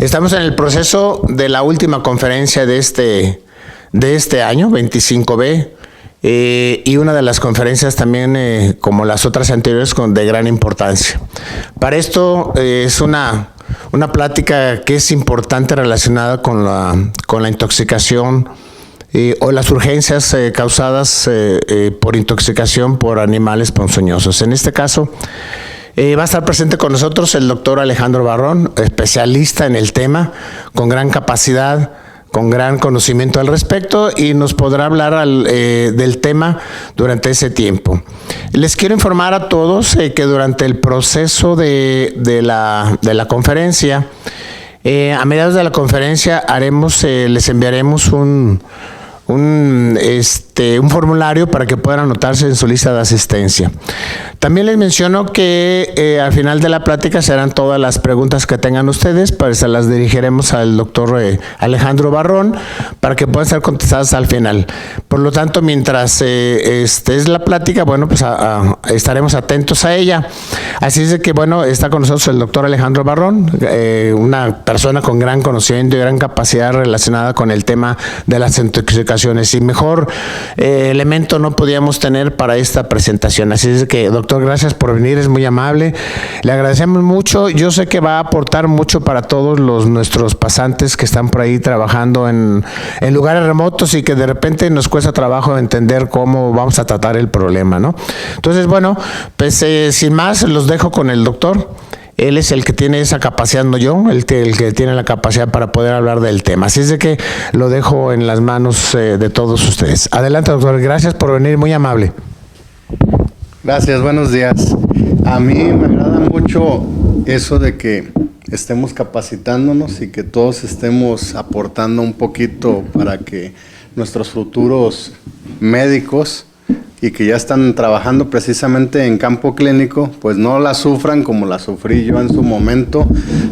Estamos en el proceso de la última conferencia de este año, 25B, y una de las conferencias también, como las otras anteriores, de gran importancia. Para esto es una plática que es importante relacionada con la intoxicación o las urgencias causadas por intoxicación por animales ponzoñosos. En este caso, va a estar presente con nosotros el doctor Alejandro Barrón, especialista en el tema, con gran capacidad, con gran conocimiento al respecto, y nos podrá hablar del tema durante ese tiempo. Les quiero informar a todos que durante el proceso de la conferencia, a mediados de la conferencia les enviaremos un formulario para que puedan anotarse en su lista de asistencia. También les menciono que al final de la plática serán todas las preguntas que tengan ustedes, pues se las dirigiremos al doctor Alejandro Barrón para que puedan ser contestadas al final. Por lo tanto, mientras es la plática, bueno, pues estaremos atentos a ella. Así es de que, bueno, está con nosotros el doctor Alejandro Barrón, una persona con gran conocimiento y gran capacidad relacionada con el tema de las intoxicaciones, y mejor elemento no podíamos tener para esta presentación. Así es que, doctor, gracias por venir, es muy amable, le agradecemos mucho. Yo sé que va a aportar mucho para todos nuestros pasantes que están por ahí trabajando en lugares remotos y que de repente nos cuesta trabajo entender cómo vamos a tratar el problema, ¿no? Entonces, bueno, pues sin más, los dejo con el doctor. Él es el que tiene esa capacidad, no yo, el que tiene la capacidad para poder hablar del tema. Así es de que lo dejo en las manos de todos ustedes. Adelante, doctor. Gracias por venir, muy amable. Gracias, buenos días. A mí me agrada mucho eso de que estemos capacitándonos y que todos estemos aportando un poquito para que nuestros futuros médicos y que ya están trabajando precisamente en campo clínico, pues no la sufran como la sufrí yo en su momento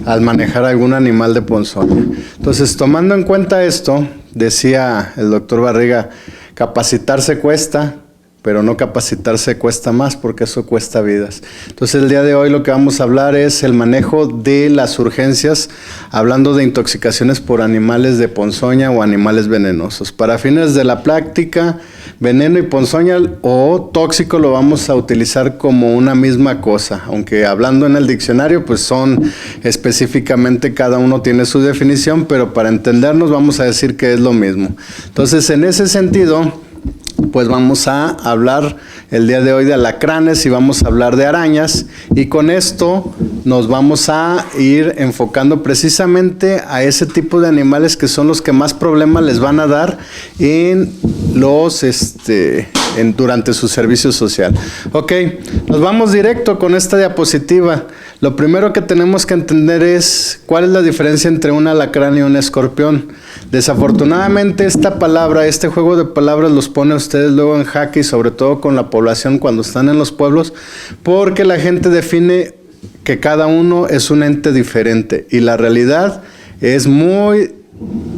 al manejar algún animal de ponzoña. Entonces, tomando en cuenta esto, decía el doctor Barriga, capacitarse cuesta, pero no capacitarse cuesta más, porque eso cuesta vidas. Entonces, el día de hoy lo que vamos a hablar es el manejo de las urgencias, hablando de intoxicaciones por animales de ponzoña o animales venenosos. Para fines de la práctica, veneno y ponzoña o tóxico lo vamos a utilizar como una misma cosa, aunque hablando en el diccionario, pues son específicamente, cada uno tiene su definición, pero para entendernos vamos a decir que es lo mismo. Entonces, en ese sentido, pues vamos a hablar el día de hoy de alacranes y vamos a hablar de arañas, y con esto nos vamos a ir enfocando precisamente a ese tipo de animales que son los que más problemas les van a dar durante su servicio social. Ok, nos vamos directo con esta diapositiva. Lo primero que tenemos que entender es cuál es la diferencia entre un alacrán y un escorpión. Desafortunadamente esta palabra, este juego de palabras los pone a ustedes luego en jaque, y sobre todo con la población cuando están en los pueblos, porque la gente define que cada uno es un ente diferente y la realidad es muy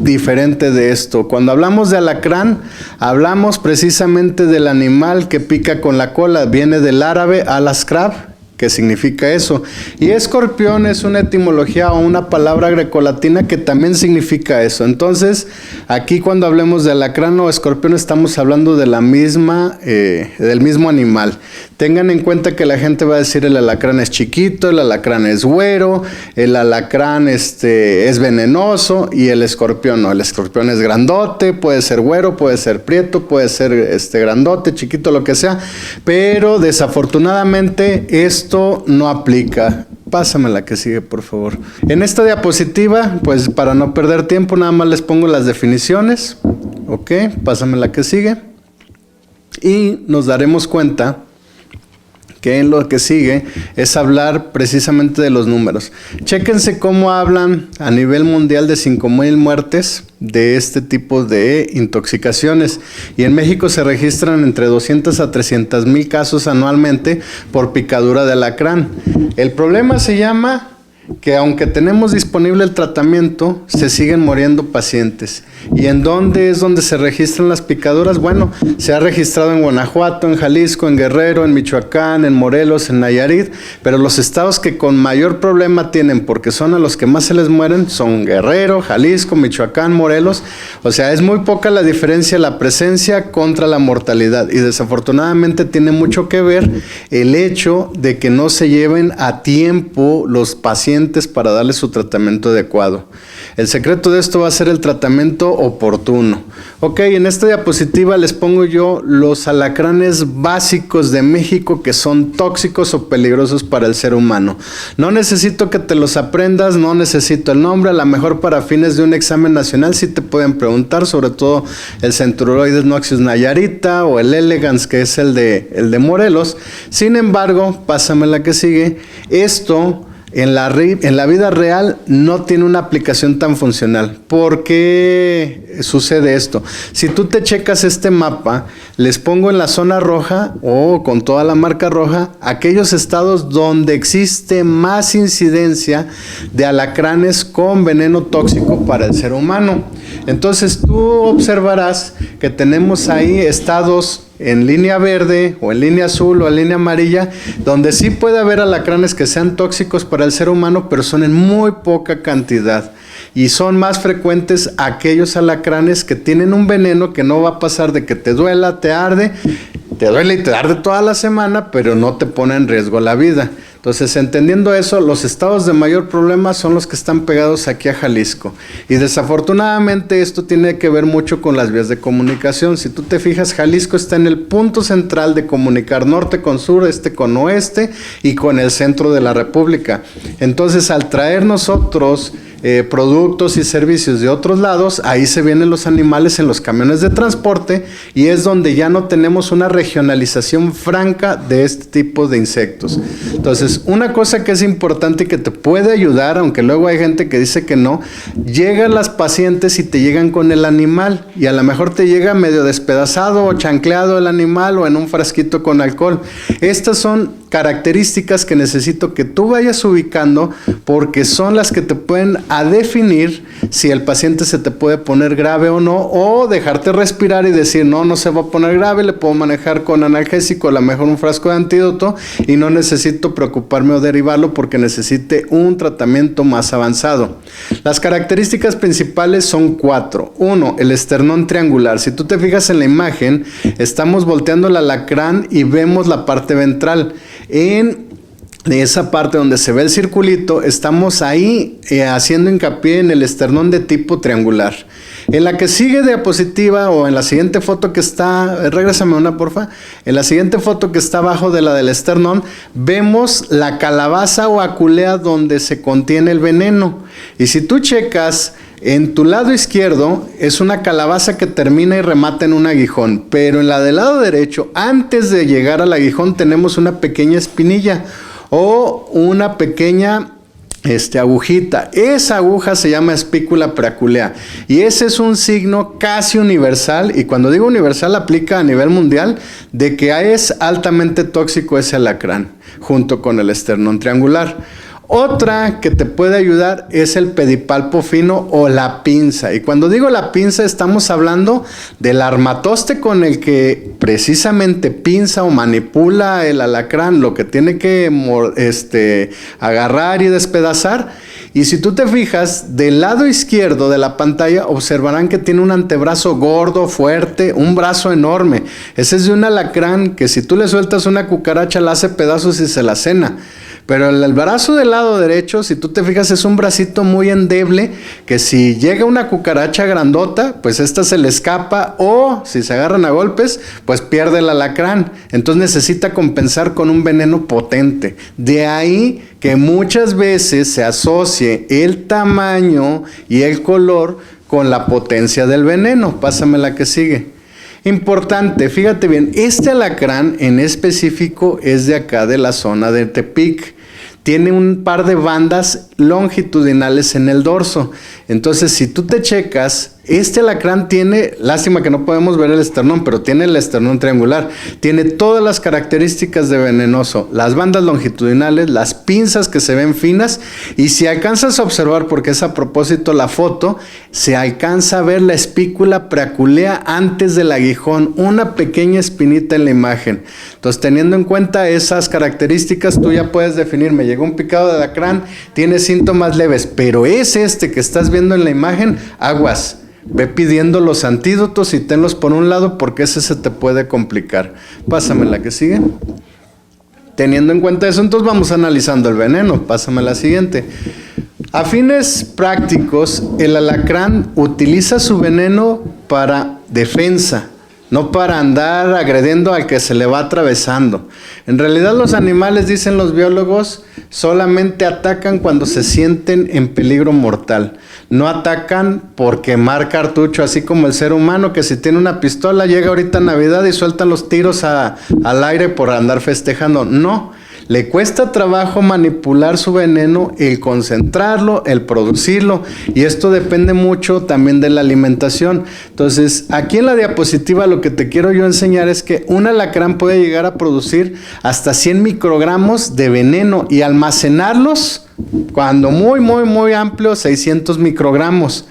diferente de esto. Cuando hablamos de alacrán, hablamos precisamente del animal que pica con la cola, viene del árabe al-askrab, que significa eso. Y escorpión es una etimología o una palabra grecolatina que también significa eso. Entonces, aquí cuando hablemos de alacrán o escorpión estamos hablando de del mismo animal. Tengan en cuenta que la gente va a decir el alacrán es chiquito, el alacrán es güero, el alacrán es venenoso, y el escorpión no. El escorpión es grandote, puede ser güero, puede ser prieto, puede ser grandote, chiquito, lo que sea, pero desafortunadamente esto no aplica. Pásame la que sigue, por favor. En esta diapositiva, pues para no perder tiempo, nada más les pongo las definiciones. Ok, pásame la que sigue. Y nos daremos cuenta que en lo que sigue es hablar precisamente de los números. Chéquense cómo hablan a nivel mundial de 5,000 muertes de este tipo de intoxicaciones, y en México se registran entre 200 a 300 mil casos anualmente por picadura de alacrán. El problema se llama que aunque tenemos disponible el tratamiento, se siguen muriendo pacientes. ¿Y en dónde es donde se registran las picaduras? Bueno, se ha registrado en Guanajuato, en Jalisco, en Guerrero, en Michoacán, en Morelos, en Nayarit, pero los estados que con mayor problema tienen, porque son a los que más se les mueren, son Guerrero, Jalisco, Michoacán, Morelos. O sea, es muy poca la diferencia, la presencia contra la mortalidad, y desafortunadamente tiene mucho que ver el hecho de que no se lleven a tiempo los pacientes para darle su tratamiento adecuado. El secreto de esto va a ser el tratamiento oportuno. Ok, en esta diapositiva les pongo yo los alacranes básicos de México que son tóxicos o peligrosos para el ser humano. No necesito que te los aprendas, no necesito el nombre, a lo mejor para fines de un examen nacional sí te pueden preguntar, sobre todo el Centruroides noxius nayarita o el elegans, que es el de Morelos. Sin embargo, pásame la que sigue, esto en la vida real no tiene una aplicación tan funcional. ¿Por qué sucede esto? Si tú te checas este mapa, les pongo en la zona roja o con toda la marca roja aquellos estados donde existe más incidencia de alacranes con veneno tóxico para el ser humano. Entonces tú observarás que tenemos ahí estados en línea verde o en línea azul o en línea amarilla, donde sí puede haber alacranes que sean tóxicos para el ser humano, pero son en muy poca cantidad. Y son más frecuentes aquellos alacranes que tienen un veneno que no va a pasar de que te duela, te arde, te duele y te arde toda la semana, pero no te pone en riesgo la vida. Entonces, entendiendo eso, los estados de mayor problema son los que están pegados aquí a Jalisco. Y desafortunadamente esto tiene que ver mucho con las vías de comunicación. Si tú te fijas, Jalisco está en el punto central de comunicar norte con sur, este con oeste y con el centro de la República. Entonces, al traer nosotros productos y servicios de otros lados, ahí se vienen los animales en los camiones de transporte y es donde ya no tenemos una regionalización franca de este tipo de insectos. Entonces, una cosa que es importante y que te puede ayudar, aunque luego hay gente que dice que no, llegan las pacientes y te llegan con el animal y a lo mejor te llega medio despedazado o chancleado el animal o en un frasquito con alcohol. Estas son características que necesito que tú vayas ubicando porque son las que te pueden a definir si el paciente se te puede poner grave o no, o dejarte respirar y decir no se va a poner grave, le puedo manejar con analgésico, a lo mejor un frasco de antídoto y no necesito preocuparme o derivarlo porque necesite un tratamiento más avanzado. Las características principales son 4. 1, el esternón triangular. Si tú te fijas en la imagen, estamos volteando el alacrán y vemos la parte ventral. En esa parte donde se ve el circulito, estamos ahí haciendo hincapié en el esternón de tipo triangular. En la que sigue diapositiva o en la siguiente foto que está, regrésame una porfa, en la siguiente foto que está abajo de la del esternón, vemos la calabaza o aculea donde se contiene el veneno. Y si tú checas, en tu lado izquierdo es una calabaza que termina y remata en un aguijón, pero en la del lado derecho, antes de llegar al aguijón, tenemos una pequeña espinilla o una pequeña agujita. Esa aguja se llama espícula preaculea y ese es un signo casi universal, y cuando digo universal aplica a nivel mundial, de que es altamente tóxico ese alacrán junto con el esternón triangular. Otra que te puede ayudar es el pedipalpo fino o la pinza. Y cuando digo la pinza, estamos hablando del armatoste con el que precisamente pinza o manipula el alacrán, lo que tiene que agarrar y despedazar. Y si tú te fijas, del lado izquierdo de la pantalla observarán que tiene un antebrazo gordo, fuerte, un brazo enorme. Ese es de un alacrán que si tú le sueltas una cucaracha la hace pedazos y se la cena. Pero el brazo del lado derecho, si tú te fijas, es un bracito muy endeble que si llega una cucaracha grandota, pues esta se le escapa, o si se agarran a golpes, pues pierde el alacrán. Entonces necesita compensar con un veneno potente. De ahí que muchas veces se asocie el tamaño y el color con la potencia del veneno. Pásame la que sigue. Importante, fíjate bien, este alacrán en específico es de acá de la zona de Tepic. Tiene un par de bandas longitudinales en el dorso. Entonces, si tú te checas, Este alacrán tiene, lástima que no podemos ver el esternón, pero tiene el esternón triangular. Tiene todas las características de venenoso, las bandas longitudinales, las pinzas que se ven finas, y si alcanzas a observar, porque es a propósito la foto, se alcanza a ver la espícula preaculea antes del aguijón, una pequeña espinita en la imagen. Entonces, teniendo en cuenta esas características, tú ya puedes definir, me llegó un picado de alacrán, tiene síntomas leves, pero es este que estás viendo en la imagen, aguas. Ve pidiendo los antídotos y tenlos por un lado porque ese se te puede complicar. Pásame la que sigue. Teniendo en cuenta eso, entonces vamos analizando el veneno. Pásame la siguiente. A fines prácticos, el alacrán utiliza su veneno para defensa, no para andar agrediendo al que se le va atravesando. En realidad los animales, dicen los biólogos, solamente atacan cuando se sienten en peligro mortal. No atacan por quemar cartucho, así como el ser humano, que si tiene una pistola, llega ahorita Navidad y sueltan los tiros al aire por andar festejando. No. Le cuesta trabajo manipular su veneno, el concentrarlo, el producirlo, y esto depende mucho también de la alimentación. Entonces, aquí en la diapositiva lo que te quiero yo enseñar es que un alacrán puede llegar a producir hasta 100 microgramos de veneno y almacenarlos, cuando muy amplio, 600 microgramos.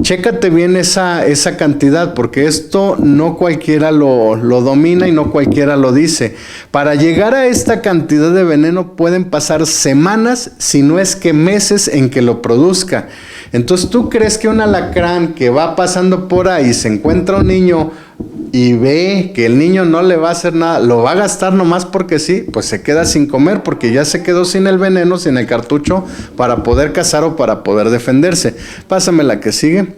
Chécate bien esa cantidad, porque esto no cualquiera lo domina y no cualquiera lo dice. Para llegar a esta cantidad de veneno pueden pasar semanas, si no es que meses, en que lo produzca. Entonces, ¿tú crees que un alacrán que va pasando por ahí, se encuentra un niño y ve que el niño no le va a hacer nada, lo va a gastar nomás porque sí? Pues se queda sin comer porque ya se quedó sin el veneno, sin el cartucho para poder cazar o para poder defenderse. Pásame la que sigue.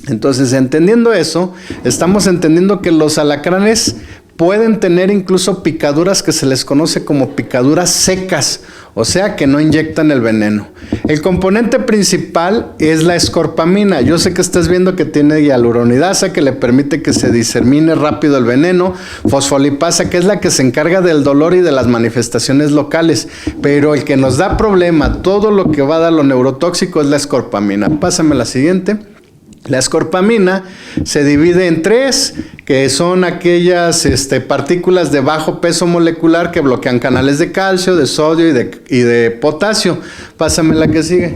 Entonces, entendiendo eso, estamos entendiendo que los alacranes pueden tener incluso picaduras que se les conoce como picaduras secas, o sea que no inyectan el veneno. El componente principal es la escorpamina. Yo sé que estás viendo que tiene hialuronidasa, que le permite que se disemine rápido el veneno, fosfolipasa, que es la que se encarga del dolor y de las manifestaciones locales, pero el que nos da problema, todo lo que va a dar lo neurotóxico, es la escorpamina. Pásame la siguiente. La escorpamina se divide en 3, que son aquellas partículas de bajo peso molecular que bloquean canales de calcio, de sodio y de potasio. Pásame la que sigue.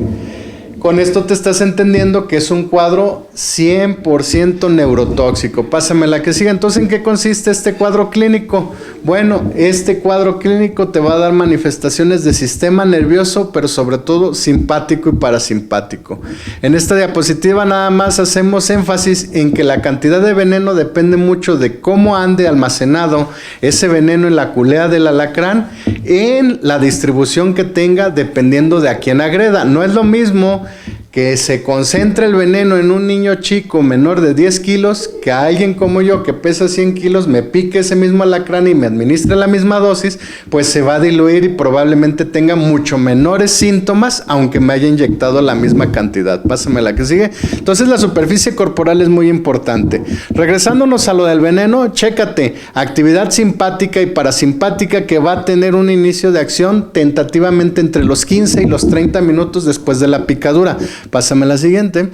Con esto te estás entendiendo que es un cuadro 100% neurotóxico. Pásame la que sigue. Entonces, ¿en qué consiste este cuadro clínico? Bueno, este cuadro clínico te va a dar manifestaciones de sistema nervioso, pero sobre todo simpático y parasimpático. En esta diapositiva nada más hacemos énfasis en que la cantidad de veneno depende mucho de cómo ande almacenado ese veneno en la culea del alacrán, en la distribución que tenga, dependiendo de a quién agreda. No es lo mismo que se concentre el veneno en un niño chico menor de 10 kilos, que a alguien como yo que pesa 100 kilos me pique ese mismo alacrán y me administre la misma dosis, pues se va a diluir y probablemente tenga mucho menores síntomas, aunque me haya inyectado la misma cantidad. Pásame la que sigue. Entonces, la superficie corporal es muy importante. Regresándonos a lo del veneno, chécate, actividad simpática y parasimpática que va a tener un inicio de acción tentativamente entre los 15 y los 30 minutos después de la picadura. Pásame la siguiente.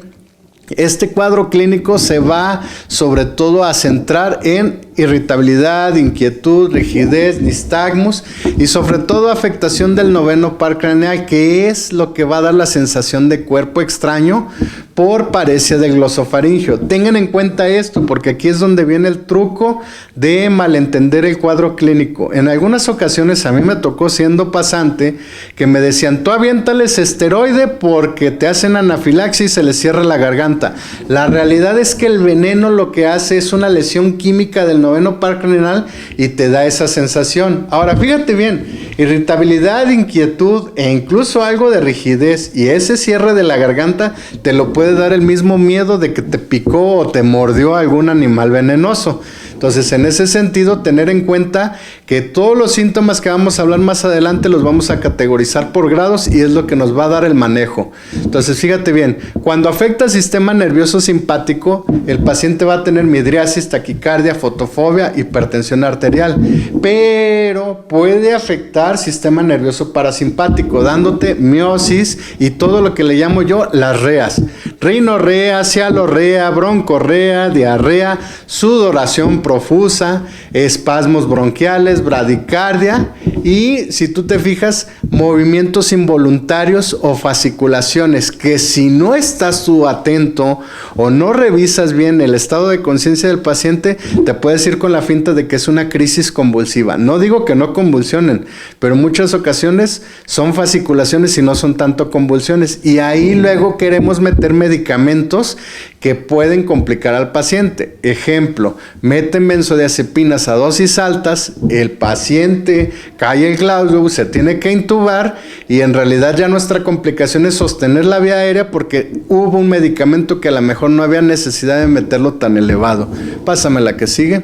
Este cuadro clínico se va sobre todo a centrar en irritabilidad, inquietud, rigidez, nistagmus y sobre todo afectación del noveno par craneal, que es lo que va a dar la sensación de cuerpo extraño por paresia del glosofaringio. Tengan en cuenta esto, porque aquí es donde viene el truco de malentender el cuadro clínico. En algunas ocasiones a mí me tocó, siendo pasante, que me decían: tú aviéntales esteroide porque te hacen anafilaxis y se les cierra la garganta. La realidad es que el veneno lo que hace es una lesión química del noveno par craneal y te da esa sensación. Ahora, fíjate bien, irritabilidad, inquietud e incluso algo de rigidez, y ese cierre de la garganta te lo puede dar el mismo miedo de que te picó o te mordió algún animal venenoso. Entonces, en ese sentido, tener en cuenta que todos los síntomas que vamos a hablar más adelante los vamos a categorizar por grados y es lo que nos va a dar el manejo. Entonces, fíjate bien, cuando afecta al sistema nervioso simpático, el paciente va a tener midriasis, taquicardia, fotofobia, hipertensión arterial, pero puede afectar sistema nervioso parasimpático, dándote miosis y todo lo que le llamo yo las reas: rinorrea, cialorrea, broncorrea, diarrea, sudoración profusa, espasmos bronquiales, bradicardia y, si tú te fijas, movimientos involuntarios o fasciculaciones que, si no estás tú atento o no revisas bien el estado de conciencia del paciente, te puedes ir con la finta de que es una crisis convulsiva. No digo que no convulsionen, pero en muchas ocasiones son fasciculaciones y no son tanto convulsiones, y ahí luego queremos meter medicamentos que pueden complicar al paciente. Ejemplo, meten benzodiazepinas a dosis altas, el paciente cae el Glasgow, se tiene que intubar y en realidad ya nuestra complicación es sostener la vía aérea porque hubo un medicamento que a lo mejor no había necesidad de meterlo tan elevado. Pásame la que sigue.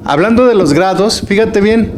Hablando de los grados, fíjate bien,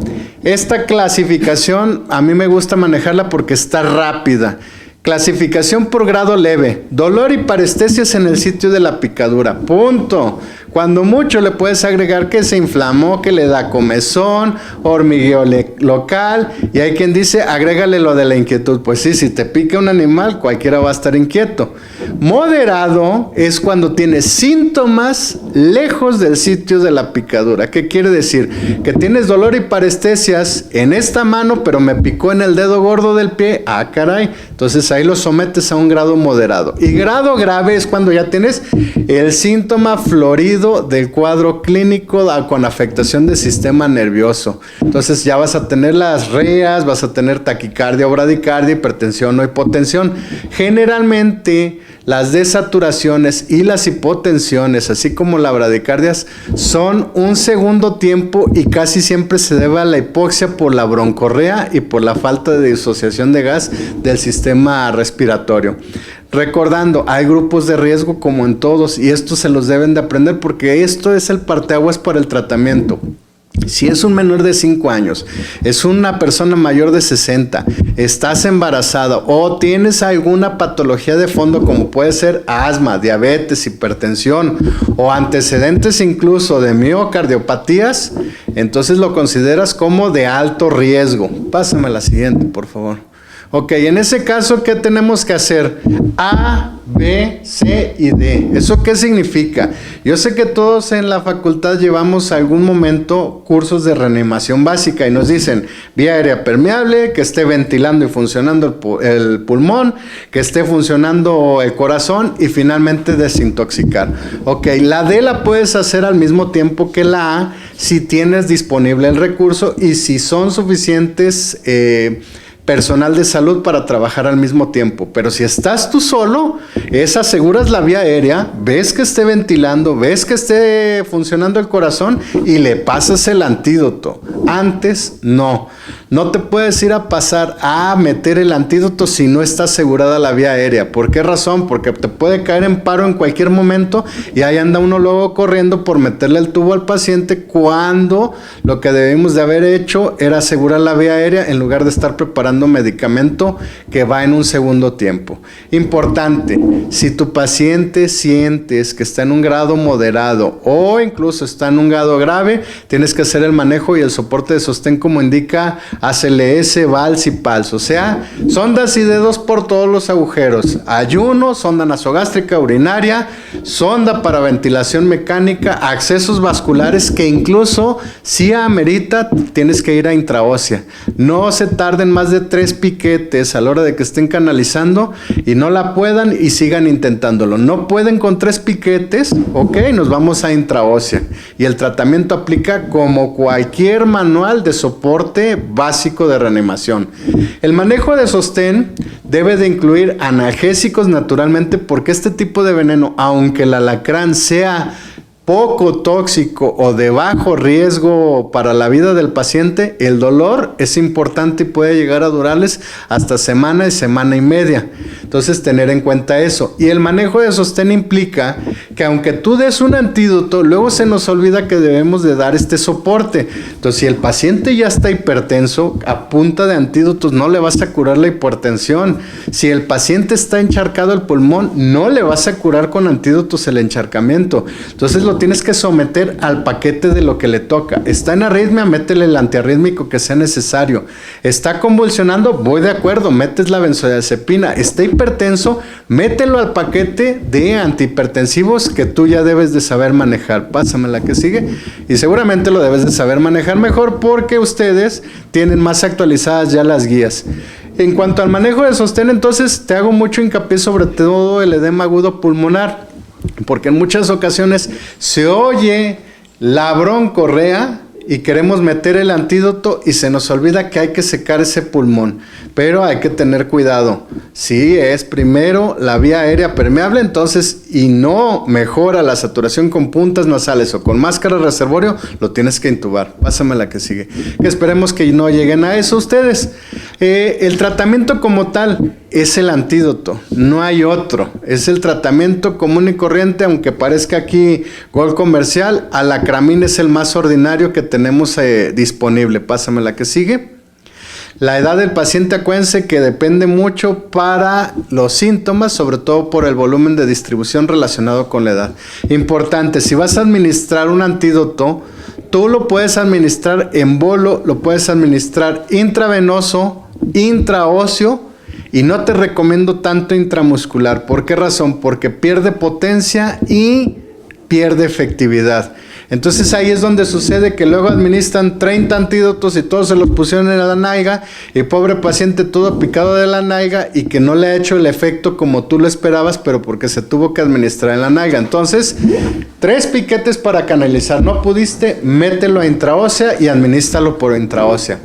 esta clasificación a mí me gusta manejarla porque está rápida. Clasificación por grado leve: dolor y parestesias en el sitio de la picadura, punto. Cuando mucho le puedes agregar que se inflamó, que le da comezón, hormigueo local, y hay quien dice, agrégale lo de la inquietud. Pues sí, si te pica un animal, cualquiera va a estar inquieto. Moderado es cuando tienes síntomas lejos del sitio de la picadura. ¿Qué quiere decir? Que tienes dolor y parestesias en esta mano, pero me picó en el dedo gordo del pie. Ah, caray. Entonces ahí lo sometes a un grado moderado. Y grado grave es cuando ya tienes el síntoma florido del cuadro clínico con afectación del sistema nervioso. Entonces ya vas a tener las reas, vas a tener taquicardia o bradicardia, hipertensión o hipotensión. Generalmente las desaturaciones y las hipotensiones, así como la bradicardia, son un segundo tiempo y casi siempre se debe a la hipoxia por la broncorrea y por la falta de disociación de gas del sistema respiratorio. Recordando, hay grupos de riesgo como en todos y estos se los deben de aprender porque esto es el parteaguas para el tratamiento. Si es un menor de 5 años, es una persona mayor de 60, estás embarazada o tienes alguna patología de fondo como puede ser asma, diabetes, hipertensión o antecedentes incluso de miocardiopatías, entonces lo consideras como de alto riesgo. Pásame la siguiente, por favor. Ok, en ese caso, ¿qué tenemos que hacer? A, B, C y D. ¿Eso qué significa? Yo sé que todos en la facultad llevamos algún momento cursos de reanimación básica y nos dicen vía aérea permeable, que esté ventilando y funcionando el pulmón, que esté funcionando el corazón y finalmente desintoxicar. Ok, la D la puedes hacer al mismo tiempo que la A si tienes disponible el recurso y si son suficientes personal de salud para trabajar al mismo tiempo. Pero si estás tú solo, aseguras la vía aérea, ves que esté ventilando, ves que esté funcionando el corazón y le pasas el antídoto. Antes no. No te puedes ir a pasar a meter el antídoto si no está asegurada la vía aérea. ¿Por qué razón? Porque te puede caer en paro en cualquier momento y ahí anda uno luego corriendo por meterle el tubo al paciente cuando lo que debimos de haber hecho era asegurar la vía aérea en lugar de estar preparando medicamento que va en un segundo tiempo. Importante, si tu paciente sientes que está en un grado moderado o incluso está en un grado grave, tienes que hacer el manejo y el soporte de sostén como indica ACLS, VALS y PALS, o sea, sondas y dedos por todos los agujeros, ayuno, sonda nasogástrica, urinaria, sonda para ventilación mecánica, accesos vasculares que incluso si amerita tienes que ir a intraósea. No se tarden más de 3 piquetes a la hora de que estén canalizando y no la puedan y sigan intentándolo. No pueden con 3 piquetes, ok, nos vamos a intraósea y el tratamiento aplica como cualquier manual de soporte básico de reanimación. El manejo de sostén debe de incluir analgésicos naturalmente porque este tipo de veneno, aunque el alacrán sea poco tóxico o de bajo riesgo para la vida del paciente, el dolor es importante y puede llegar a durarles hasta semana y semana y media. Entonces, tener en cuenta eso. Y el manejo de sostén implica que aunque tú des un antídoto, luego se nos olvida que debemos de dar este soporte. Entonces, si el paciente ya está hipertenso, a punta de antídotos no le vas a curar la hipertensión. Si el paciente está encharcado el pulmón, no le vas a curar con antídotos el encharcamiento. Entonces, lo tienes que someter al paquete de lo que le toca. Está en arritmia, métele el antiarrítmico que sea necesario. Está convulsionando, voy de acuerdo, metes la benzodiazepina. Está hipertenso, mételo al paquete de antihipertensivos que tú ya debes de saber manejar. Pásame la que sigue. Y seguramente lo debes de saber manejar mejor porque ustedes tienen más actualizadas ya las guías. En cuanto al manejo de sostén, entonces te hago mucho hincapié sobre todo el edema agudo pulmonar, porque en muchas ocasiones se oye la broncorrea y queremos meter el antídoto y se nos olvida que hay que secar ese pulmón, pero hay que tener cuidado. Si es primero la vía aérea permeable, entonces, y no mejora la saturación con puntas nasales o con máscara de reservorio, lo tienes que intubar. Pásame la que sigue. Que esperemos que no lleguen a eso ustedes. El tratamiento como tal es el antídoto, no hay otro. Es el tratamiento común y corriente, aunque parezca aquí gol comercial. Alacramín es el más ordinario que tenemos disponible. Pásame la que sigue. La edad del paciente, acuérdense que depende mucho para los síntomas, sobre todo por el volumen de distribución relacionado con la edad. Importante, si vas a administrar un antídoto, tú lo puedes administrar en bolo, lo puedes administrar intravenoso, intraóseo, y no te recomiendo tanto intramuscular. ¿Por qué razón? Porque pierde potencia y pierde efectividad. Entonces ahí es donde sucede que luego administran 30 antídotos y todos se los pusieron en la nalga y pobre paciente todo picado de la nalga y que no le ha hecho el efecto como tú lo esperabas, pero porque se tuvo que administrar en la nalga. Entonces, 3 piquetes para canalizar. No pudiste, mételo a intraósea y administralo por intraósea.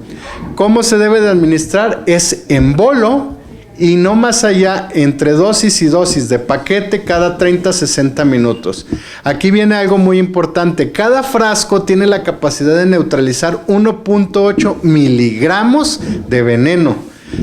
¿Cómo se debe de administrar? Es en bolo y no más allá, entre dosis y dosis de paquete cada 30-60 minutos. Aquí viene algo muy importante. Cada frasco tiene la capacidad de neutralizar 1.8 miligramos de veneno.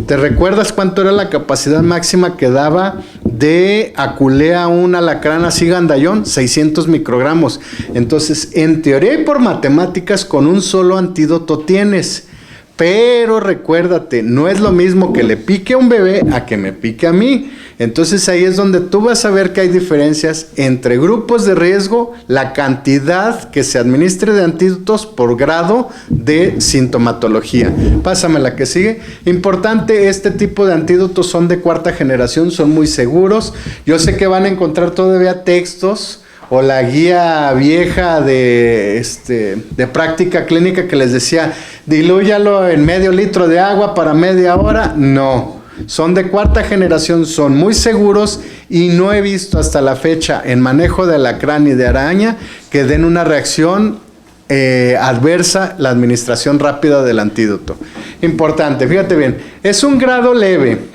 ¿Te recuerdas cuánto era la capacidad máxima que daba de Aculea un alacrán así gandallón? 600 microgramos. Entonces, en teoría y por matemáticas, con un solo antídoto tienes. Pero recuérdate, no es lo mismo que le pique a un bebé a que me pique a mí. Entonces ahí es donde tú vas a ver que hay diferencias entre grupos de riesgo, la cantidad que se administre de antídotos por grado de sintomatología. Pásame la que sigue. Importante, este tipo de antídotos son de 4ª generación, son muy seguros. Yo sé que van a encontrar todavía textos o la guía vieja de práctica clínica que les decía, dilúyalo en medio litro de agua para media hora. No, son de 4ª generación, son muy seguros y no he visto hasta la fecha en manejo de alacrán y de araña que den una reacción adversa la administración rápida del antídoto. Importante, fíjate bien, es un grado leve.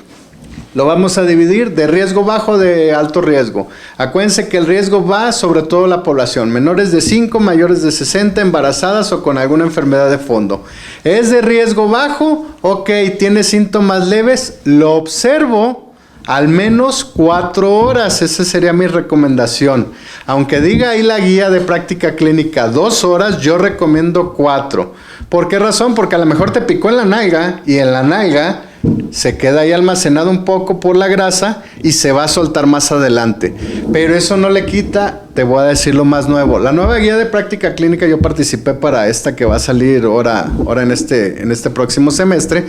Lo vamos a dividir de riesgo bajo, de alto riesgo. Acuérdense que el riesgo va sobre todo la población, menores de 5, mayores de 60, embarazadas o con alguna enfermedad de fondo. ¿Es de riesgo bajo? Ok, tiene síntomas leves, lo observo al menos 4 horas, esa sería mi recomendación. Aunque diga ahí la guía de práctica clínica 2 horas, yo recomiendo 4. ¿Por qué razón? Porque a lo mejor te picó en la nalga y en la nalga se queda ahí almacenado un poco por la grasa y se va a soltar más adelante. Pero eso no le quita, te voy a decir lo más nuevo. La nueva guía de práctica clínica, yo participé para esta que va a salir ahora en este próximo semestre.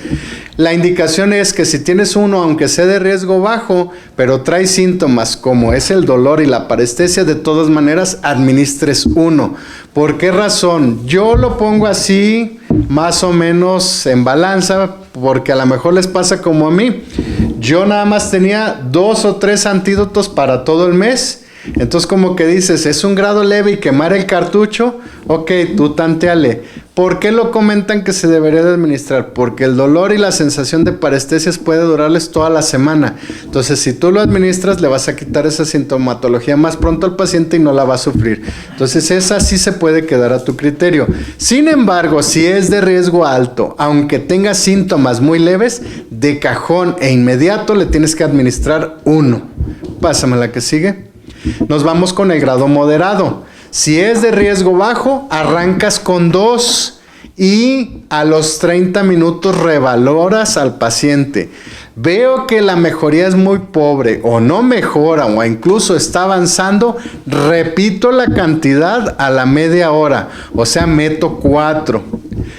La indicación es que si tienes uno, aunque sea de riesgo bajo, pero trae síntomas como es el dolor y la parestesia, de todas maneras administres uno. ¿Por qué razón? Yo lo pongo así, más o menos en balanza, porque a lo mejor les pasa como a mí. Yo nada más tenía 2 o 3 antídotos para todo el mes Entonces como que dices, es un grado leve y quemar el cartucho, ok, tú tanteale. ¿Por qué lo comentan que se debería de administrar? Porque el dolor y la sensación de parestesias puede durarles toda la semana. Entonces, si tú lo administras, le vas a quitar esa sintomatología más pronto al paciente y no la va a sufrir. Entonces, esa sí se puede quedar a tu criterio. Sin embargo, si es de riesgo alto, aunque tenga síntomas muy leves, de cajón e inmediato le tienes que administrar uno. Pásame la que sigue. Nos vamos con el grado moderado. Si es de riesgo bajo, arrancas con 2 y a los 30 minutos revaloras al paciente. Veo que la mejoría es muy pobre o no mejora o incluso está avanzando, repito la cantidad a la media hora, o sea, meto 4.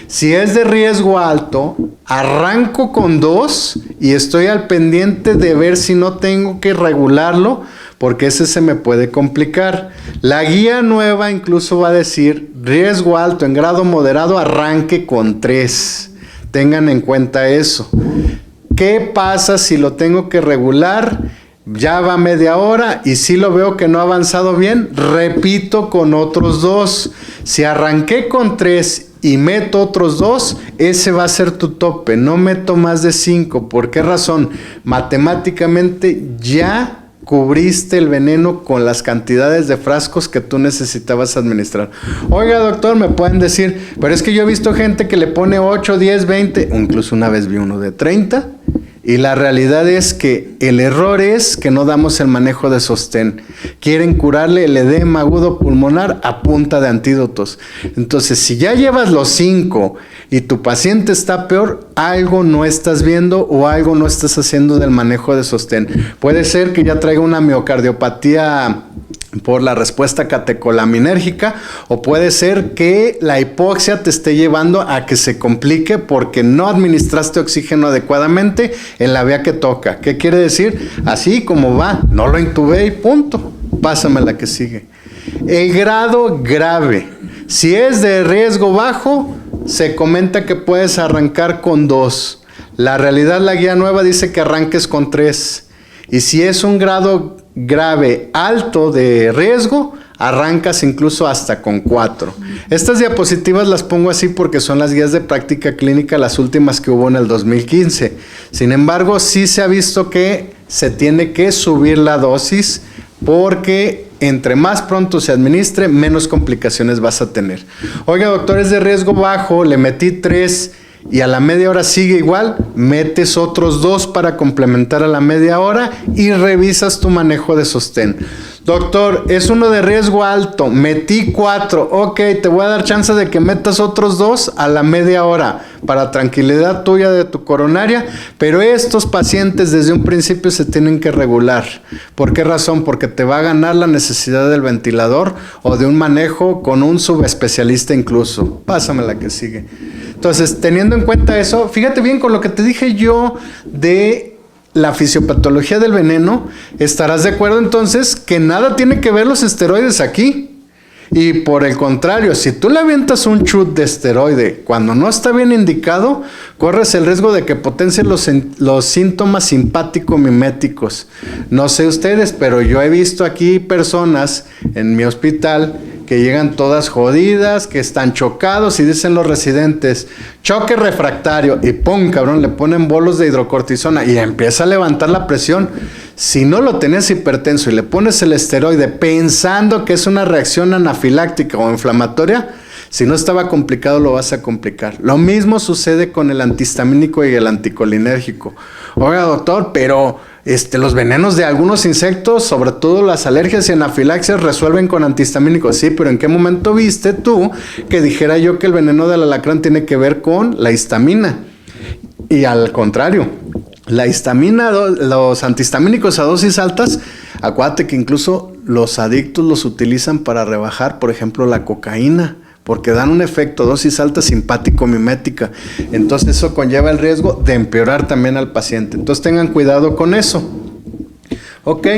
Si es de riesgo alto, arranco con 2 y estoy al pendiente de ver si no tengo que regularlo, porque ese se me puede complicar. La guía nueva incluso va a decir riesgo alto en grado moderado, arranque con 3. Tengan en cuenta eso. ¿Qué pasa si lo tengo que regular? Ya va media hora y si lo veo que no ha avanzado bien, repito con otros 2. Si arranqué con 3 y meto otros 2, ese va a ser tu tope. No meto más de 5. ¿Por qué razón? Matemáticamente ya cubriste el veneno con las cantidades de frascos que tú necesitabas administrar. Oiga, doctor, me pueden decir, pero es que yo he visto gente que le pone 8, 10, 20, incluso una vez vi uno de 30, y la realidad es que el error es que no damos el manejo de sostén. Quieren curarle el edema agudo pulmonar a punta de antídotos. Entonces, si ya llevas los 5 y tu paciente está peor, algo no estás viendo o algo no estás haciendo del manejo de sostén. Puede ser que ya traiga una miocardiopatía por la respuesta catecolaminérgica, o puede ser que la hipoxia te esté llevando a que se complique porque no administraste oxígeno adecuadamente en la vía que toca. ¿Qué quiere decir? Así como va, no lo intubé y punto. Pásame la que sigue. El grado grave. Si es de riesgo bajo, se comenta que puedes arrancar con 2. La realidad, la guía nueva dice que arranques con 3. Y si es un grado grave alto de riesgo, arrancas incluso hasta con 4. Estas diapositivas las pongo así porque son las guías de práctica clínica, las últimas que hubo en el 2015. Sin embargo, sí se ha visto que se tiene que subir la dosis porque entre más pronto se administre, menos complicaciones vas a tener. Oiga, doctor, es de riesgo bajo, le metí 3 y a la media hora sigue igual, metes otros 2 para complementar a la media hora y revisas tu manejo de sostén. Doctor, es uno de riesgo alto, metí 4, ok, te voy a dar chance de que metas otros 2 a la media hora para tranquilidad tuya de tu coronaria, pero estos pacientes desde un principio se tienen que regular. ¿Por qué razón? Porque te va a ganar la necesidad del ventilador o de un manejo con un subespecialista incluso. Pásame la que sigue. Entonces, teniendo en cuenta eso, fíjate bien con lo que te dije yo de la fisiopatología del veneno, estarás de acuerdo entonces que nada tiene que ver los esteroides aquí. Y por el contrario, si tú le avientas un chut de esteroide cuando no está bien indicado, corres el riesgo de que potencie los síntomas simpático-miméticos. No sé ustedes, pero yo he visto aquí personas en mi hospital que llegan todas jodidas, que están chocados y dicen los residentes, choque refractario, y pum, cabrón, le ponen bolos de hidrocortisona y empieza a levantar la presión. Si no lo tenés hipertenso y le pones el esteroide pensando que es una reacción anafiláctica o inflamatoria, si no estaba complicado lo vas a complicar. Lo mismo sucede con el antihistamínico y el anticolinérgico. Oiga, doctor, pero los venenos de algunos insectos, sobre todo las alergias y anafilaxias, resuelven con antihistamínicos. Sí, pero ¿en qué momento viste tú que dijera yo que el veneno del alacrán tiene que ver con la histamina? Y al contrario, la histamina, los antihistamínicos a dosis altas, acuérdate que incluso los adictos los utilizan para rebajar, por ejemplo, la cocaína, porque dan un efecto dosis alta simpático-mimética. Entonces eso conlleva el riesgo de empeorar también al paciente. Entonces tengan cuidado con eso. Ok,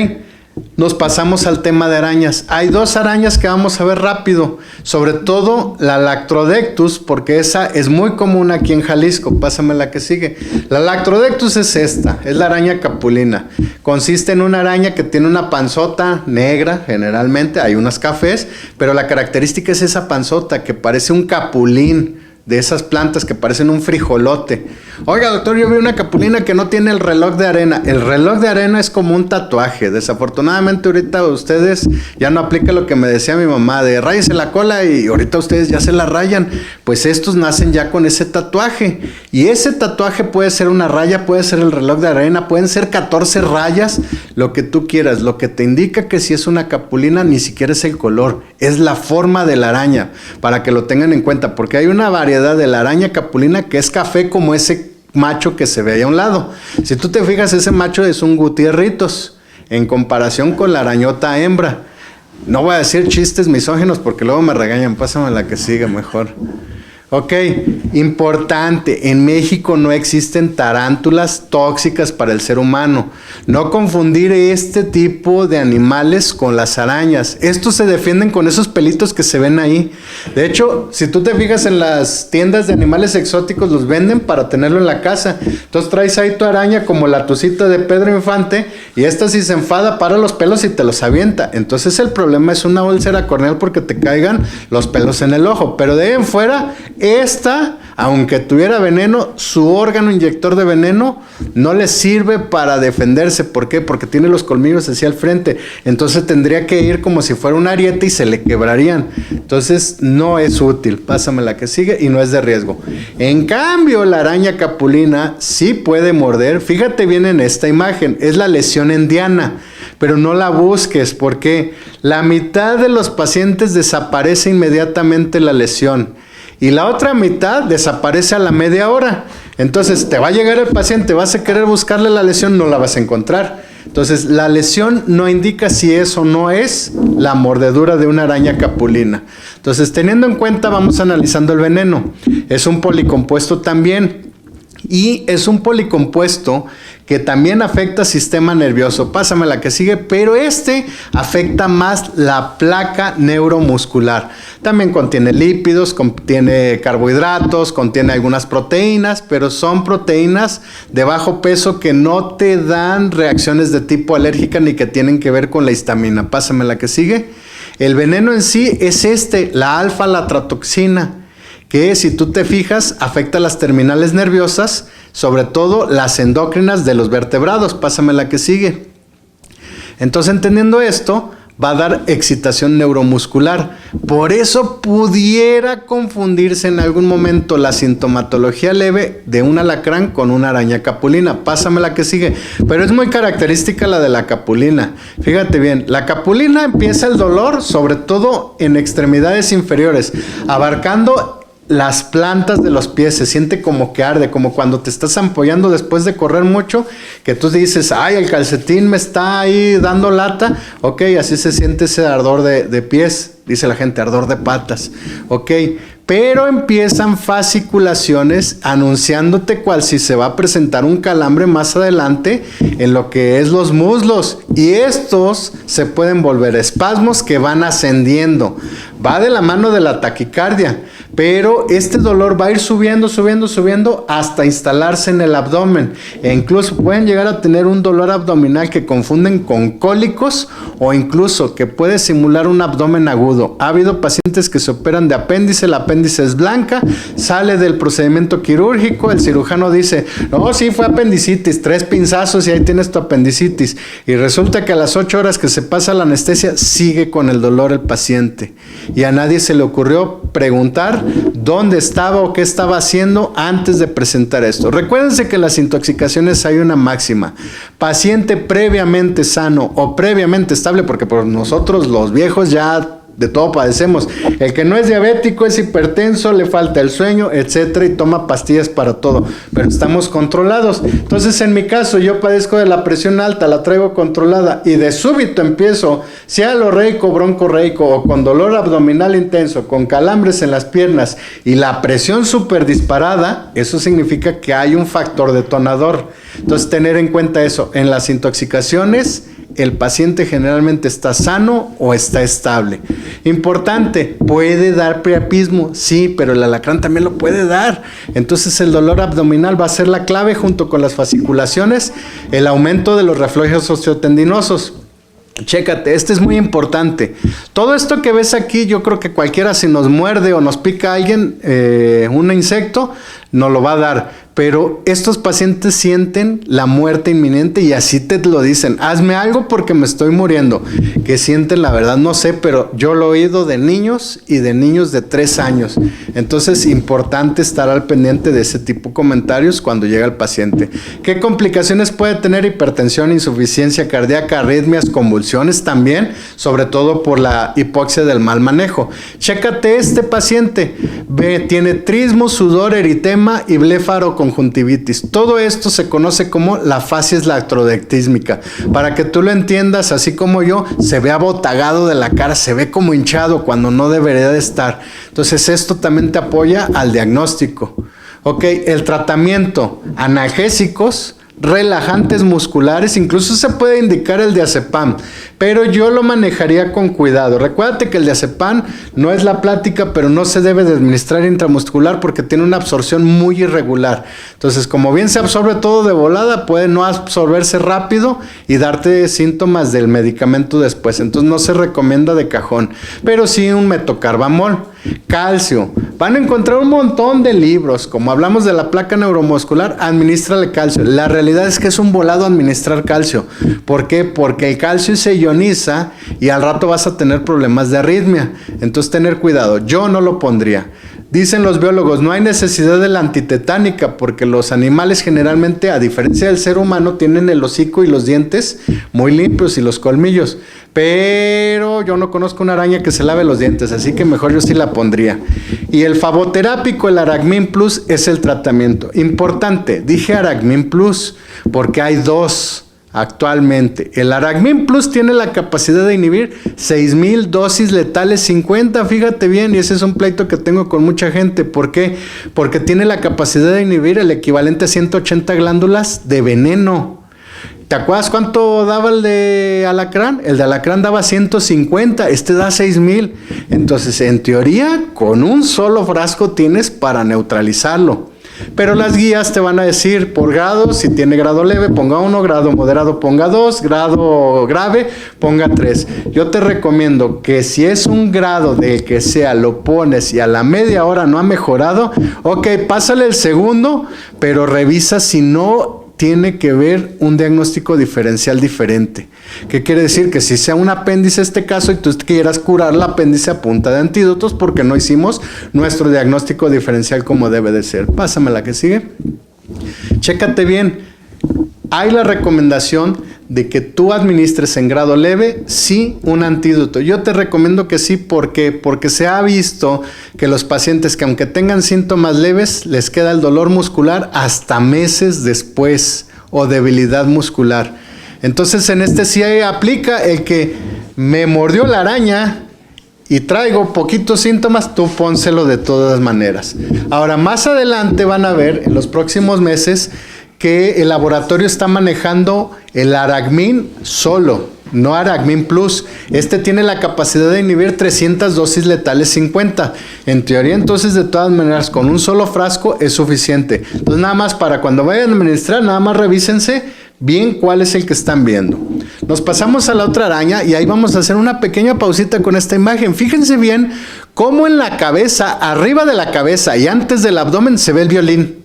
nos pasamos al tema de arañas. Hay 2 arañas que vamos a ver rápido, sobre todo la Lactrodectus, porque esa es muy común aquí en Jalisco. Pásame la que sigue. La Lactrodectus es esta, es la araña capulina. Consiste en una araña que tiene una panzota negra, generalmente, hay unas cafés, pero la característica es esa panzota que parece un capulín, de esas plantas que parecen un frijolote. Oiga, doctor, yo vi una capulina que no tiene el reloj de arena. El reloj de arena es como un tatuaje. Desafortunadamente ahorita ustedes ya no aplica lo que me decía mi mamá de ráyese la cola, y ahorita ustedes ya se la rayan. Pues estos nacen ya con ese tatuaje. Y ese tatuaje puede ser una raya, puede ser el reloj de arena, pueden ser 14 rayas, lo que tú quieras. Lo que te indica que si es una capulina ni siquiera es el color, es la forma de la araña, para que lo tengan en cuenta, porque hay una variedad de la araña capulina que es café como ese macho que se ve ahí a un lado. Si tú te fijas, ese macho es un Gutierritos en comparación con la arañota hembra. No voy a decir chistes misóginos porque luego me regañan. Pásame la que siga mejor. Ok, importante, en México no existen tarántulas tóxicas para el ser humano. No confundir este tipo de animales con las arañas. Estos se defienden con esos pelitos que se ven ahí. De hecho, si tú te fijas en las tiendas de animales exóticos, los venden para tenerlo en la casa. Entonces traes ahí tu araña como la tucita de Pedro Infante, y esta si se enfada para los pelos y te los avienta. Entonces el problema es una úlcera corneal porque te caigan los pelos en el ojo. Pero de ahí en fuera, esta, aunque tuviera veneno, su órgano inyector de veneno no le sirve para defenderse. ¿Por qué? Porque tiene los colmillos hacia el frente. Entonces tendría que ir como si fuera un ariete y se le quebrarían. Entonces no es útil. Pásame la que sigue y no es de riesgo. En cambio, la araña capulina sí puede morder. Fíjate bien en esta imagen. Es la lesión en diana. Pero no la busques porque la mitad de los pacientes desaparece inmediatamente la lesión. Y la otra mitad desaparece a la media hora. Entonces te va a llegar el paciente, vas a querer buscarle la lesión, no la vas a encontrar. Entonces la lesión no indica si es o no es la mordedura de una araña capulina. Entonces, teniendo en cuenta, vamos analizando el veneno. Es un policompuesto también. Y es un policompuesto que también afecta sistema nervioso. Pásame la que sigue, pero este afecta más la placa neuromuscular. También contiene lípidos, contiene carbohidratos, contiene algunas proteínas, pero son proteínas de bajo peso que no te dan reacciones de tipo alérgica ni que tienen que ver con la histamina. Pásame la que sigue. El veneno en sí es la alfa-latratoxina, que si tú te fijas afecta las terminales nerviosas, sobre todo las endócrinas de los vertebrados. Pásame la que sigue. Entonces, entendiendo esto, va a dar excitación neuromuscular. Por eso pudiera confundirse en algún momento la sintomatología leve de un alacrán con una araña capulina. Pásame la que sigue. Pero es muy característica la de la capulina. Fíjate bien, la capulina empieza el dolor sobre todo en extremidades inferiores, abarcando las plantas de los pies. Se siente como que arde, como cuando te estás ampollando después de correr mucho, que tú dices, ay, el calcetín me está ahí dando lata. Ok, así se siente ese ardor de pies, dice la gente, ardor de patas. Ok, pero empiezan fasciculaciones anunciándote cual si se va a presentar un calambre más adelante en lo que es los muslos, y estos se pueden volver espasmos que van ascendiendo. Va de la mano de la taquicardia, pero este dolor va a ir subiendo hasta instalarse en el abdomen, e incluso pueden llegar a tener un dolor abdominal que confunden con cólicos, o incluso que puede simular un abdomen agudo. Ha habido pacientes que se operan de apéndice, el apéndice es blanca, sale del procedimiento quirúrgico, el cirujano dice, no, sí fue apendicitis, 3 pinzazos y ahí tienes tu apendicitis, y resulta que a las 8 horas que se pasa la anestesia sigue con el dolor el paciente, y a nadie se le ocurrió preguntar dónde estaba o qué estaba haciendo antes de presentar esto. Recuérdense que en las intoxicaciones hay una máxima: paciente previamente sano o previamente estable, porque por nosotros los viejos ya de todo padecemos. El que no es diabético, es hipertenso, le falta el sueño, etcétera, y toma pastillas para todo, pero estamos controlados. Entonces, en mi caso, yo padezco de la presión alta, la traigo controlada, y de súbito empiezo, sea lorreico, broncorreico, o con dolor abdominal intenso, con calambres en las piernas y la presión súper disparada. Eso significa que hay un factor detonador. Entonces, tener en cuenta eso. En las intoxicaciones el paciente generalmente está sano o está estable. Importante, ¿puede dar priapismo? Sí, pero el alacrán también lo puede dar. Entonces el dolor abdominal va a ser la clave junto con las fasciculaciones, el aumento de los reflejos osteotendinosos. Chécate, este es muy importante. Todo esto que ves aquí, yo creo que cualquiera, si nos muerde o nos pica alguien, un insecto, nos lo va a dar. Pero estos pacientes sienten la muerte inminente y así te lo dicen. Hazme algo porque me estoy muriendo. ¿Qué sienten? La verdad no sé, pero yo lo he oído de niños y de niños de 3 años. Entonces, importante estar al pendiente de ese tipo de comentarios cuando llega el paciente. ¿Qué complicaciones puede tener? Hipertensión, insuficiencia cardíaca, arritmias, convulsiones también, sobre todo por la hipoxia del mal manejo. Chécate este paciente. Tiene trismo, sudor, eritema y blefaroconjuntivitis. Todo esto se conoce como la facies lactrodectísmica. Para que tú lo entiendas, así como yo, se ve abotagado de la cara, se ve como hinchado cuando no debería de estar. Entonces esto también te apoya al diagnóstico. Ok, el tratamiento, analgésicos, relajantes musculares, incluso se puede indicar el diazepam, pero yo lo manejaría con cuidado. Recuérdate que el diazepam no es la plática, pero no se debe de administrar intramuscular porque tiene una absorción muy irregular. Entonces, como bien se absorbe todo de volada, puede no absorberse rápido y darte síntomas del medicamento después. Entonces, no se recomienda de cajón, pero sí un metocarbamol. Calcio. Van a encontrar un montón de libros. Como hablamos de la placa neuromuscular, administrale calcio. La realidad es que es un volado administrar calcio. ¿Por qué? Porque el calcio se ioniza y al rato vas a tener problemas de arritmia. Entonces, tener cuidado. Yo no lo pondría. Dicen los biólogos, no hay necesidad de la antitetánica porque los animales generalmente, a diferencia del ser humano, tienen el hocico y los dientes muy limpios y los colmillos. Pero yo no conozco una araña que se lave los dientes, así que mejor yo sí la pondría. Y el favoterápico, el Aracmin Plus, es el tratamiento. Importante, dije Aracmin Plus porque hay 2 actualmente. El Aracmin Plus tiene la capacidad de inhibir 6,000 dosis letales 50, fíjate bien, y ese es un pleito que tengo con mucha gente. ¿Por qué? Porque tiene la capacidad de inhibir el equivalente a 180 glándulas de veneno. ¿Te acuerdas cuánto daba el de alacrán? El de alacrán daba 150, este da 6,000. Entonces, en teoría, con un solo frasco tienes para neutralizarlo. Pero las guías te van a decir por grado, si tiene grado leve, ponga 1, grado moderado, ponga 2, grado grave, ponga 3. Yo te recomiendo que si es un grado del que sea, lo pones y a la media hora no ha mejorado, ok, pásale el segundo, pero revisa si no tiene que ver un diagnóstico diferencial diferente. ¿Qué quiere decir? Que si sea un apéndice este caso y tú quieras curar el apéndice a punta de antídotos porque no hicimos nuestro diagnóstico diferencial como debe de ser. Pásame la que sigue. Chécate bien. Hay la recomendación de que tú administres en grado leve, sí, un antídoto. Yo te recomiendo que sí, ¿por qué? Porque se ha visto que los pacientes que aunque tengan síntomas leves, les queda el dolor muscular hasta meses después o debilidad muscular. Entonces en este sí aplica el que me mordió la araña y traigo poquitos síntomas, tú pónselo de todas maneras. Ahora, más adelante van a ver en los próximos meses que el laboratorio está manejando el Aracmin solo, no Aracmin Plus. Este tiene la capacidad de inhibir 300 dosis letales 50. En teoría, entonces, de todas maneras, con un solo frasco es suficiente. Entonces, nada más para cuando vayan a administrar, nada más revísense bien cuál es el que están viendo. Nos pasamos a la otra araña y ahí vamos a hacer una pequeña pausita con esta imagen. Fíjense bien cómo en la cabeza, arriba de la cabeza y antes del abdomen se ve el violín.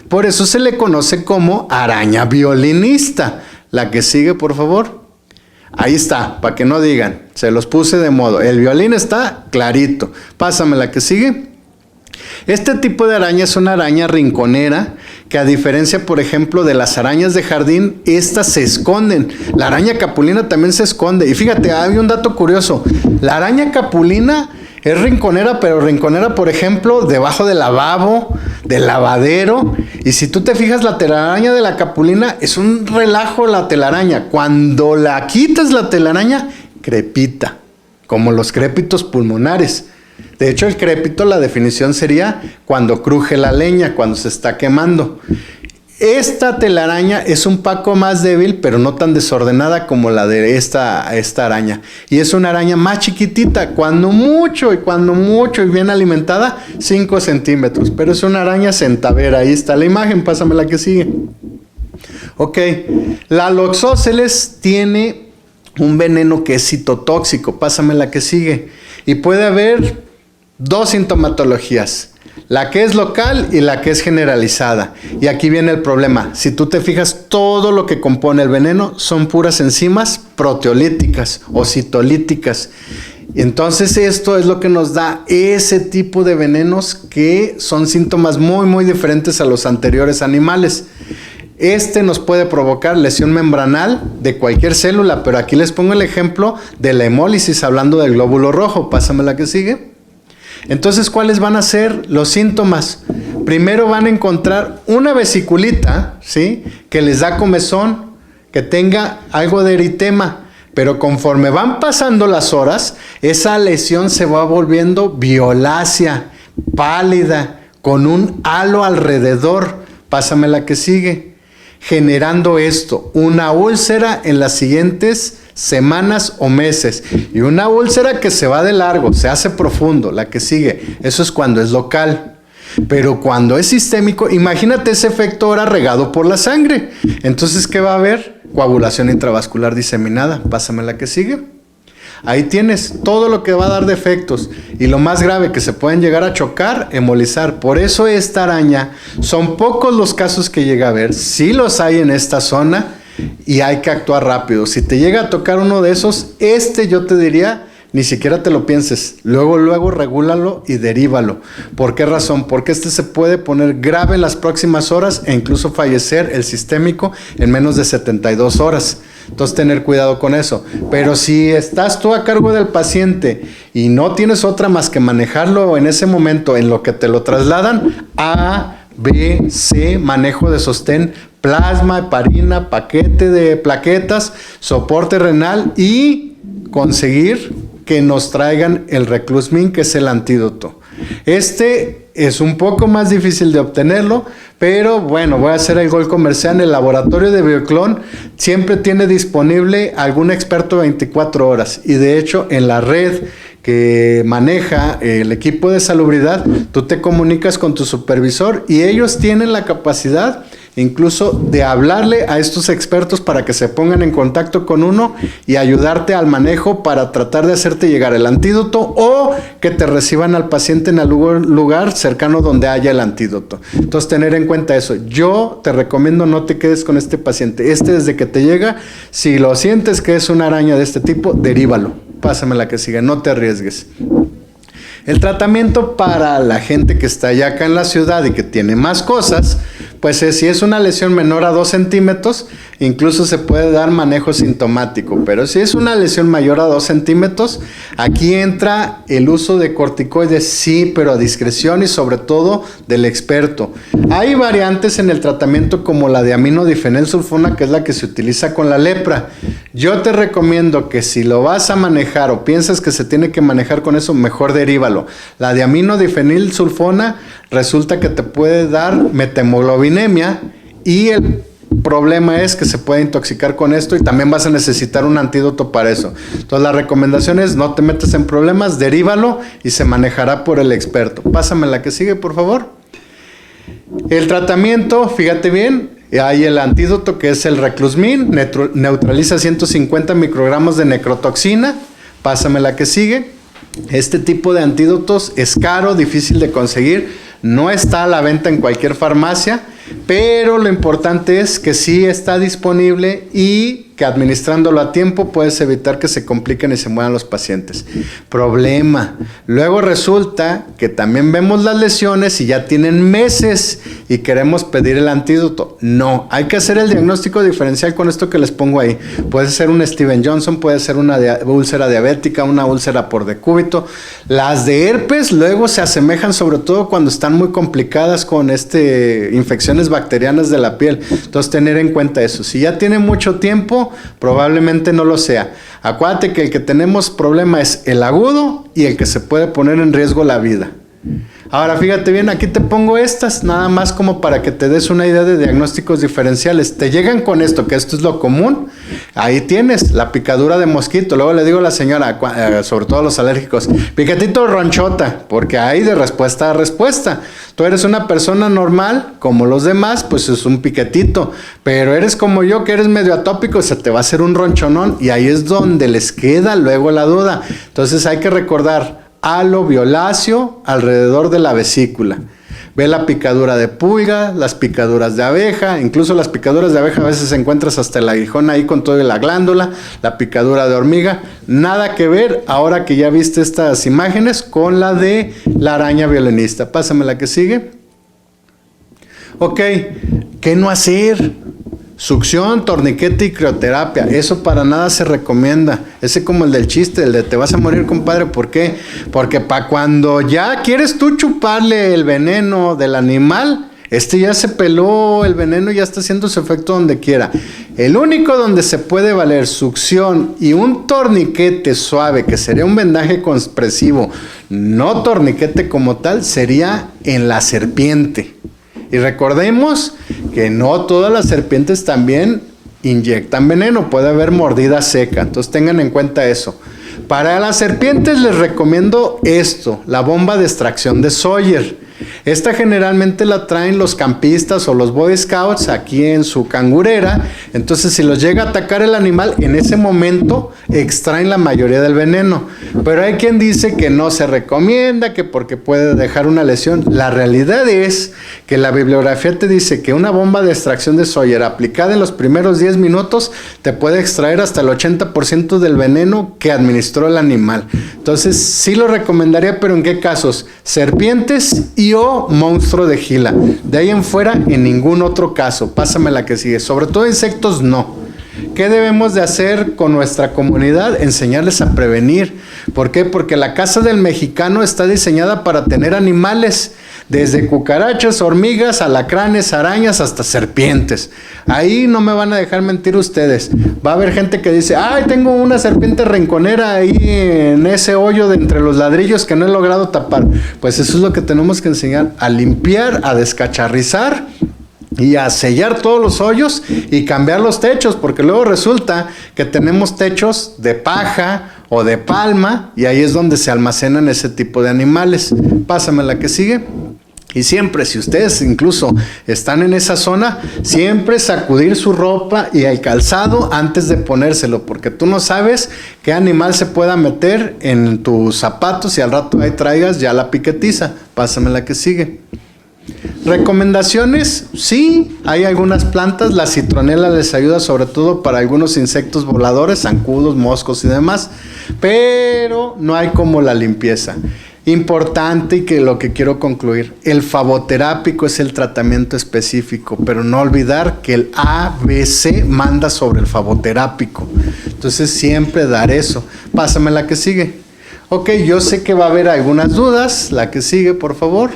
Por eso se le conoce como araña violinista. La que sigue, por favor. Ahí está, para que no digan. Se los puse de modo. El violín está clarito. Pásame la que sigue. Este tipo de araña es una araña rinconera que, a diferencia, por ejemplo, de las arañas de jardín, estas se esconden. La araña capulina también se esconde. Y fíjate, hay un dato curioso. La araña capulina es rinconera, pero rinconera, por ejemplo, debajo del lavabo, del lavadero. Y si tú te fijas, la telaraña de la capulina es un relajo la telaraña. Cuando la quitas la telaraña, crepita, como los crépitos pulmonares. De hecho, el crépito, la definición sería cuando cruje la leña, cuando se está quemando. Esta telaraña es un poco más débil, pero no tan desordenada como la de esta araña. Y es una araña más chiquitita, cuando mucho y bien alimentada, 5 centímetros. Pero es una araña centavera. Ahí está la imagen, pásame la que sigue. Ok, la Loxosceles tiene un veneno que es citotóxico, pásame la que sigue. Y puede haber 2 sintomatologías. La que es local y la que es generalizada. Y aquí viene el problema. Si tú te fijas, todo lo que compone el veneno son puras enzimas proteolíticas o citolíticas. Entonces esto es lo que nos da ese tipo de venenos que son síntomas muy diferentes a los anteriores animales. Este nos puede provocar lesión membranal de cualquier célula, pero aquí les pongo el ejemplo de la hemólisis hablando del glóbulo rojo. Pásame la que sigue. Entonces, ¿cuáles van a ser los síntomas? Primero van a encontrar una vesiculita, ¿sí?, que les da comezón, que tenga algo de eritema, pero conforme van pasando las horas, esa lesión se va volviendo violácea, pálida, con un halo alrededor. Pásame la que sigue. Generando esto, una úlcera en las siguientes semanas o meses, y una úlcera que se va de largo, se hace profundo. La que sigue, eso es cuando es local. Pero cuando es sistémico, imagínate ese efecto ahora regado por la sangre. Entonces, ¿qué va a haber? Coagulación intravascular diseminada. Pásame la que sigue. Ahí tienes todo lo que va a dar defectos, y lo más grave, que se pueden llegar a chocar, embolizar. Por eso esta araña, son pocos los casos que llega a ver, sí los hay en esta zona, y hay que actuar rápido. Si te llega a tocar uno de esos, yo te diría, ni siquiera te lo pienses, luego regúlalo y derívalo. ¿Por qué razón? Porque se puede poner grave en las próximas horas e incluso fallecer el sistémico en menos de 72 horas. Entonces, tener cuidado con eso. Pero si estás tú a cargo del paciente y no tienes otra más que manejarlo en ese momento en lo que te lo trasladan, A, B, C, manejo de sostén, plasma, heparina, paquete de plaquetas, soporte renal y conseguir que nos traigan el Reclusmin, que es el antídoto. Este es un poco más difícil de obtenerlo, pero bueno, voy a hacer el gol comercial. El laboratorio de Bioclon siempre tiene disponible algún experto 24 horas, y de hecho en la red que maneja el equipo de salubridad, tú te comunicas con tu supervisor y ellos tienen la capacidad incluso de hablarle a estos expertos para que se pongan en contacto con uno y ayudarte al manejo para tratar de hacerte llegar el antídoto, o que te reciban al paciente en algún lugar cercano donde haya el antídoto. Entonces, tener en cuenta eso. Yo te recomiendo, no te quedes con este paciente. Desde que te llega, si lo sientes que es una araña de este tipo, derívalo. Pásame la que sigue, no te arriesgues. El tratamiento para la gente que está ya acá en la ciudad y que tiene más cosas, pues si es una lesión menor a 2 centímetros, incluso se puede dar manejo sintomático. Pero si es una lesión mayor a 2 centímetros, aquí entra el uso de corticoides, sí, pero a discreción y sobre todo del experto. Hay variantes en el tratamiento como la de aminodifenilsulfona, que es la que se utiliza con la lepra. Yo te recomiendo que si lo vas a manejar o piensas que se tiene que manejar con eso, mejor derívalo. La de aminodifenilsulfona resulta que te puede dar metemoglobinemia, y el problema es que se puede intoxicar con esto y también vas a necesitar un antídoto para eso. Entonces, la recomendación es no te metas en problemas, derívalo y se manejará por el experto. Pásame la que sigue, por favor. El tratamiento, fíjate bien, hay el antídoto que es el Reclusmin, neutraliza 150 microgramos de necrotoxina. Pásame la que sigue. Este tipo de antídotos es caro, difícil de conseguir, no está a la venta en cualquier farmacia, pero lo importante es que sí está disponible y que administrándolo a tiempo puedes evitar que se compliquen y se mueran los pacientes. Problema. Luego resulta que también vemos las lesiones y ya tienen meses y queremos pedir el antídoto. No, hay que hacer el diagnóstico diferencial con esto que les pongo ahí. Puede ser un Steven Johnson, puede ser una úlcera diabética, una úlcera por decúbito. Las de herpes luego se asemejan, sobre todo cuando están muy complicadas con infecciones bacterianas de la piel. Entonces, tener en cuenta eso. Si ya tiene mucho tiempo, probablemente no lo sea. Acuérdate que el que tenemos problema es el agudo y el que se puede poner en riesgo la vida. Ahora fíjate bien, aquí te pongo estas, nada más como para que te des una idea de diagnósticos diferenciales. Te llegan con esto, que esto es lo común. Ahí tienes la picadura de mosquito. Luego le digo a la señora, sobre todo a los alérgicos, piquetito ronchota, porque hay de respuesta a respuesta. Tú eres una persona normal, como los demás, pues es un piquetito. Pero eres como yo, que eres medio atópico, se te va a hacer un ronchonón. Y ahí es donde les queda luego la duda. Entonces hay que recordar, halo violáceo alrededor de la vesícula. Ve la picadura de pulga, las picaduras de abeja, incluso las picaduras de abeja a veces encuentras hasta el aguijón ahí con toda la glándula, la picadura de hormiga. Nada que ver, ahora que ya viste estas imágenes, con la de la araña violinista. Pásame la que sigue. Ok, ¿qué no hacer? Succión, torniquete y crioterapia. Eso para nada se recomienda. Ese como el del chiste, el de te vas a morir, compadre. ¿Por qué? Porque para cuando ya quieres tú chuparle el veneno del animal, ya se peló el veneno y ya está haciendo su efecto donde quiera. El único donde se puede valer succión y un torniquete suave, que sería un vendaje compresivo, no torniquete como tal, sería en la serpiente. Y recordemos que no todas las serpientes también inyectan veneno, puede haber mordida seca, entonces tengan en cuenta eso. Para las serpientes les recomiendo esto, la bomba de extracción de Sawyer. Esta generalmente la traen los campistas o los Boy Scouts aquí en su cangurera. Entonces si los llega a atacar el animal, en ese momento extraen la mayoría del veneno. Pero hay quien dice que no se recomienda, que porque puede dejar una lesión. La realidad es que la bibliografía te dice que una bomba de extracción de Sawyer aplicada en los primeros 10 minutos te puede extraer hasta el 80% del veneno que administró el animal. Entonces sí lo recomendaría, pero ¿en qué casos? Serpientes y o monstruo de Gila. De ahí en fuera, en ningún otro caso. Pásame la que sigue. Sobre todo insectos, no. ¿Qué debemos de hacer con nuestra comunidad? Enseñarles a prevenir. ¿Por qué? Porque la casa del mexicano está diseñada para tener animales, desde cucarachas, hormigas, alacranes, arañas, hasta serpientes. Ahí no me van a dejar mentir ustedes. Va a haber gente que dice, ay, tengo una serpiente rinconera ahí en ese hoyo de entre los ladrillos que no he logrado tapar. Pues eso es lo que tenemos que enseñar, a limpiar, a descacharrizar y a sellar todos los hoyos y cambiar los techos, porque luego resulta que tenemos techos de paja o de palma y ahí es donde se almacenan ese tipo de animales. Pásame la que sigue. Y siempre, si ustedes incluso están en esa zona, siempre sacudir su ropa y el calzado antes de ponérselo, porque tú no sabes qué animal se pueda meter en tus zapatos y al rato ahí traigas ya la piquetiza. Pásame la que sigue. Recomendaciones, sí, hay algunas plantas, la citronela les ayuda sobre todo para algunos insectos voladores, zancudos, moscos y demás, pero no hay como la limpieza. Importante, y que lo que quiero concluir, el favoterápico es el tratamiento específico, pero no olvidar que el ABC manda sobre el favoterápico. Entonces siempre dar eso. Pásame la que sigue. Ok, yo sé que va a haber algunas dudas. La que sigue, por favor.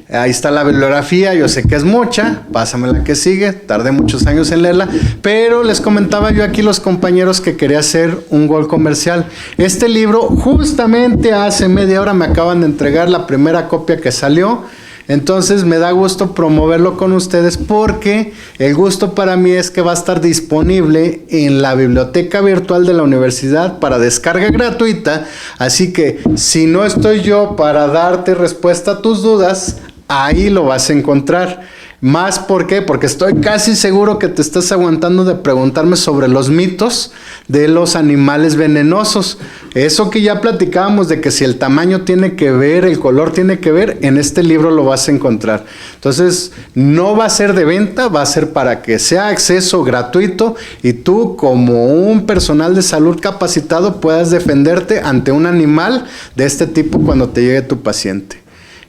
Ahí está la bibliografía, yo sé que es mucha, pásame la que sigue, tardé muchos años en leerla, pero les comentaba yo aquí los compañeros que quería hacer un gol comercial. Este libro justamente hace media hora me acaban de entregar la primera copia que salió, entonces me da gusto promoverlo con ustedes porque el gusto para mí es que va a estar disponible en la biblioteca virtual de la universidad para descarga gratuita, así que si no estoy yo para darte respuesta a tus dudas, ahí lo vas a encontrar. Más, ¿por qué? Porque estoy casi seguro que te estás aguantando de preguntarme sobre los mitos de los animales venenosos. Eso que ya platicábamos de que si el tamaño tiene que ver, el color tiene que ver, en este libro lo vas a encontrar. Entonces, no va a ser de venta, va a ser para que sea acceso gratuito y tú, como un personal de salud capacitado, puedas defenderte ante un animal de este tipo cuando te llegue tu paciente.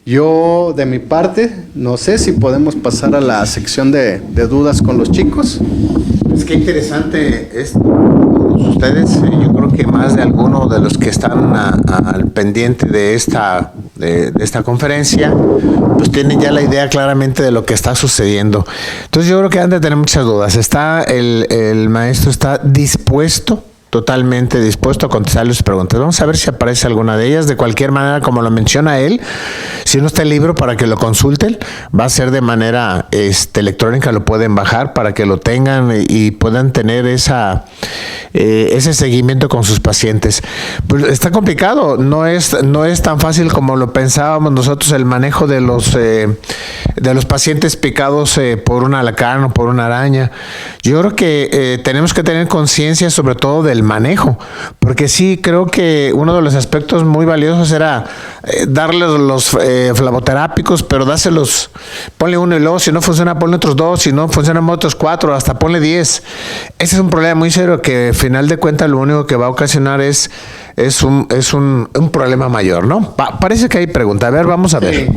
Yo, de mi parte, no sé si podemos pasar a la sección de dudas con los chicos. Es que interesante esto. Ustedes, yo creo que más de alguno de los que están al pendiente de esta conferencia, pues tienen ya la idea claramente de lo que está sucediendo. Entonces yo creo que han de tener muchas dudas. El maestro está dispuesto totalmente dispuesto a contestarle sus preguntas. Vamos a ver si aparece alguna de ellas. De cualquier manera, como lo menciona él, si no está el libro para que lo consulten, va a ser de manera electrónica, lo pueden bajar para que lo tengan y puedan tener ese seguimiento con sus pacientes. Pues está complicado, no es tan fácil como lo pensábamos nosotros el manejo de los pacientes picados por un alacrán o por una araña. Yo creo que tenemos que tener conciencia sobre todo del manejo, porque sí creo que uno de los aspectos muy valiosos era darles los flavoterápicos, pero dáselos, ponle uno y luego si no funciona ponle otros 2, si no funcionan otros 4, hasta ponle 10. Ese es un problema muy serio que al final de cuentas lo único que va a ocasionar es un problema mayor, ¿no? Parece que hay pregunta. A ver, vamos a ver. Sí.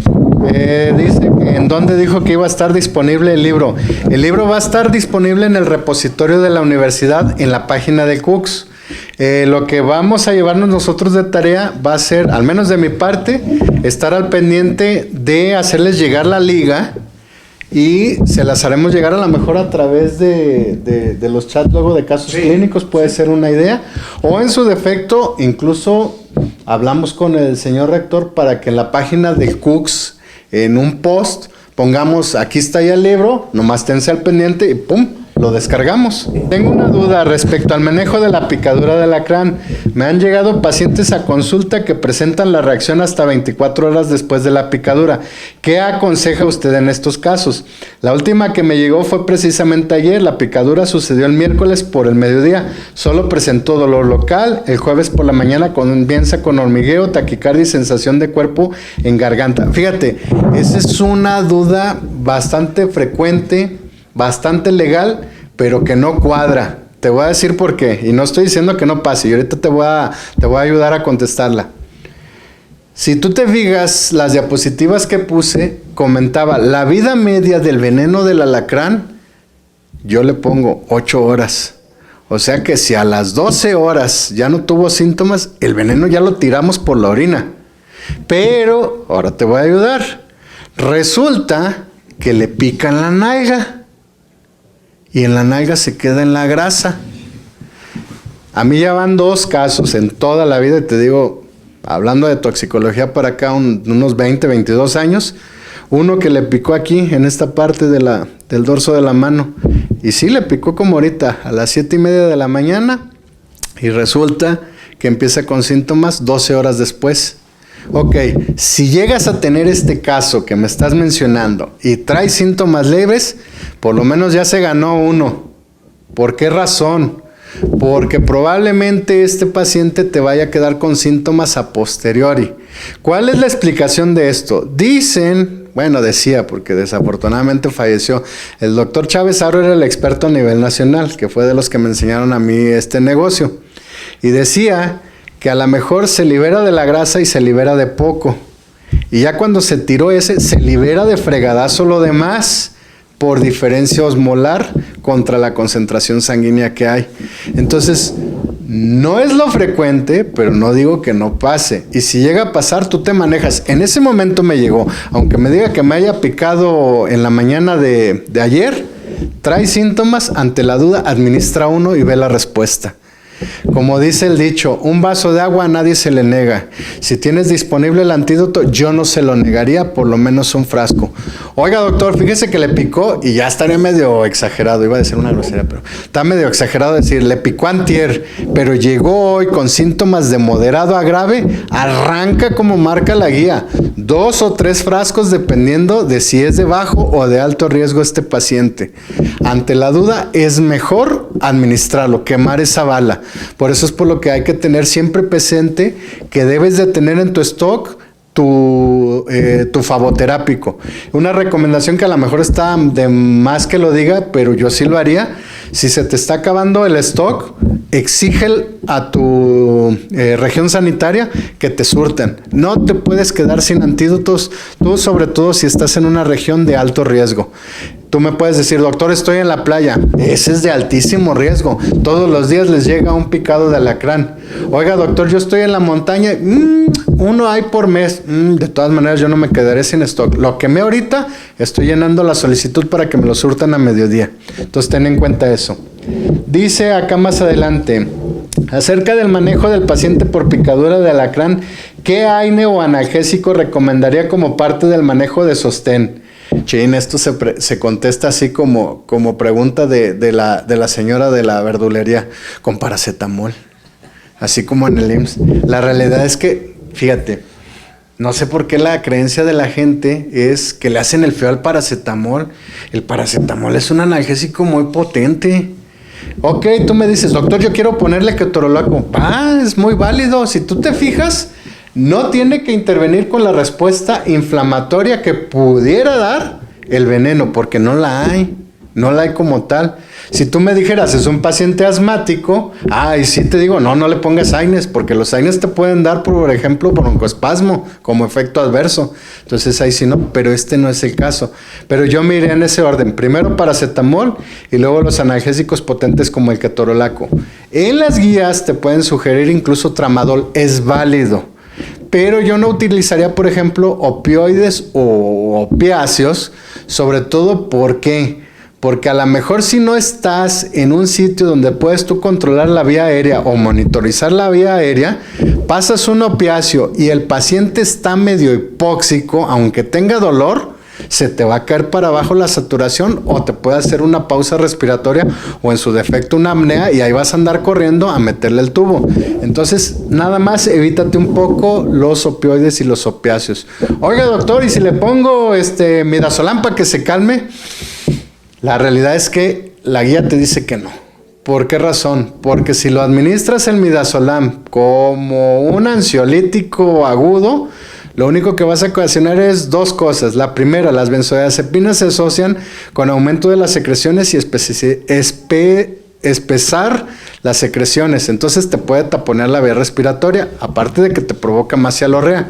Dice que en dónde dijo que iba a estar disponible el libro. El libro va a estar disponible en el repositorio de la universidad en la página de Cooks. Lo que vamos a llevarnos nosotros de tarea va a ser, al menos de mi parte, estar al pendiente de hacerles llegar la liga y se las haremos llegar a lo mejor a través de los chats luego de casos clínicos, puede ser una idea, o en su defecto incluso hablamos con el señor rector para que en la página de Cooks en un post pongamos aquí está ya el libro, nomás tense al pendiente y ¡pum!, lo descargamos. Tengo una duda respecto al manejo de la picadura de alacrán. Me han llegado pacientes a consulta que presentan la reacción hasta 24 horas después de la picadura. ¿Qué aconseja usted en estos casos? La última que me llegó fue precisamente ayer. La picadura sucedió el miércoles por el mediodía. Solo presentó dolor local. El jueves por la mañana comienza con hormigueo, taquicardia y sensación de cuerpo en garganta. Fíjate, esa es una duda bastante frecuente, bastante legal, pero que no cuadra. Te voy a decir por qué, y no estoy diciendo que no pase, y ahorita te voy a ayudar a contestarla. Si tú te fijas, las diapositivas que puse, comentaba, la vida media del veneno del alacrán, yo le pongo 8 horas. O sea que si a las 12 horas ya no tuvo síntomas, el veneno ya lo tiramos por la orina. Pero, ahora te voy a ayudar. Resulta que le pican la nalga. Y en la nalga se queda en la grasa. A mí ya van 2 casos en toda la vida, y te digo, hablando de toxicología para acá, unos 20, 22 años, uno que le picó aquí, en esta parte del dorso de la mano, y sí le picó como ahorita, a las 7:30 de la mañana, y resulta que empieza con síntomas 12 horas después. Ok, si llegas a tener este caso que me estás mencionando y traes síntomas leves, por lo menos ya se ganó uno. ¿Por qué razón? Porque probablemente este paciente te vaya a quedar con síntomas a posteriori. ¿Cuál es la explicación de esto? Dicen, bueno, decía, porque desafortunadamente falleció, el doctor Chávez Aro era el experto a nivel nacional, que fue de los que me enseñaron a mí este negocio. Y decía que a lo mejor se libera de la grasa y se libera de poco. Y ya cuando se tiró ese, se libera de fregadazo lo demás por diferencia osmolar contra la concentración sanguínea que hay. Entonces, no es lo frecuente, pero no digo que no pase. Y si llega a pasar, tú te manejas. En ese momento me llegó, aunque me diga que me haya picado en la mañana de ayer, trae síntomas, ante la duda, administra uno y ve la respuesta. Como dice el dicho, un vaso de agua a nadie se le nega. Si tienes disponible el antídoto, yo no se lo negaría, por lo menos un frasco. Oiga, doctor, fíjese que le picó, y ya estaría medio exagerado, iba a decir una grosería, pero está medio exagerado decir, le picó antier, pero llegó hoy con síntomas de moderado a grave, arranca como marca la guía, 2 o 3 frascos dependiendo de si es de bajo o de alto riesgo este paciente. Ante la duda, es mejor administrarlo, quemar esa bala. Por eso es por lo que hay que tener siempre presente que debes de tener en tu stock tu flavoterápico. Una recomendación que a lo mejor está de más que lo diga, pero yo sí lo haría. Si se te está acabando el stock, exige a tu región sanitaria que te surten. No te puedes quedar sin antídotos, tú sobre todo si estás en una región de alto riesgo. Tú me puedes decir, doctor, estoy en la playa. Ese es de altísimo riesgo. Todos los días les llega un picado de alacrán. Oiga, doctor, yo estoy en la montaña. Uno hay por mes. De todas maneras, yo no me quedaré sin stock. Lo quemé ahorita, estoy llenando la solicitud para que me lo surtan a mediodía. Entonces, ten en cuenta eso. Dice acá más adelante, Acerca del manejo del paciente por picadura de alacrán, ¿qué AINE o analgésico recomendaría como parte del manejo de sostén? Chin, esto se contesta así como pregunta de la señora de la verdulería, con paracetamol, así como en el IMSS. La realidad es que, fíjate, no sé por qué la creencia de la gente es que le hacen el feo al paracetamol. El paracetamol es un analgésico muy potente. Ok, tú me dices, doctor, yo quiero ponerle ketorolaco. Es muy válido. Si tú te fijas, no tiene que intervenir con la respuesta inflamatoria que pudiera dar el veneno, porque no la hay. No la hay como tal. Si tú me dijeras, es un paciente asmático, y sí te digo, no le pongas AINES, porque los AINES te pueden dar, por ejemplo, broncoespasmo como efecto adverso. Entonces ahí sí no, pero este no es el caso. Pero yo me iría en ese orden. Primero paracetamol y luego los analgésicos potentes como el ketorolaco. En las guías te pueden sugerir incluso tramadol, es válido. Pero yo no utilizaría, por ejemplo, opioides o opiáceos, sobre todo porque a lo mejor si no estás en un sitio donde puedes tú controlar la vía aérea o monitorizar la vía aérea, pasas un opiáceo y el paciente está medio hipóxico, aunque tenga dolor, se te va a caer para abajo la saturación o te puede hacer una pausa respiratoria o en su defecto una apnea y ahí vas a andar corriendo a meterle el tubo. Entonces, nada más evítate un poco los opioides y los opiáceos. Oiga, doctor, ¿y si le pongo midazolam para que se calme? La realidad es que la guía te dice que no. ¿Por qué razón? Porque si lo administras el midazolam como un ansiolítico agudo, lo único que vas a ocasionar es dos cosas. La primera, las benzodiazepinas se asocian con aumento de las secreciones y espesar las secreciones. Entonces te puede taponear la vía respiratoria, aparte de que te provoca más cialorrea.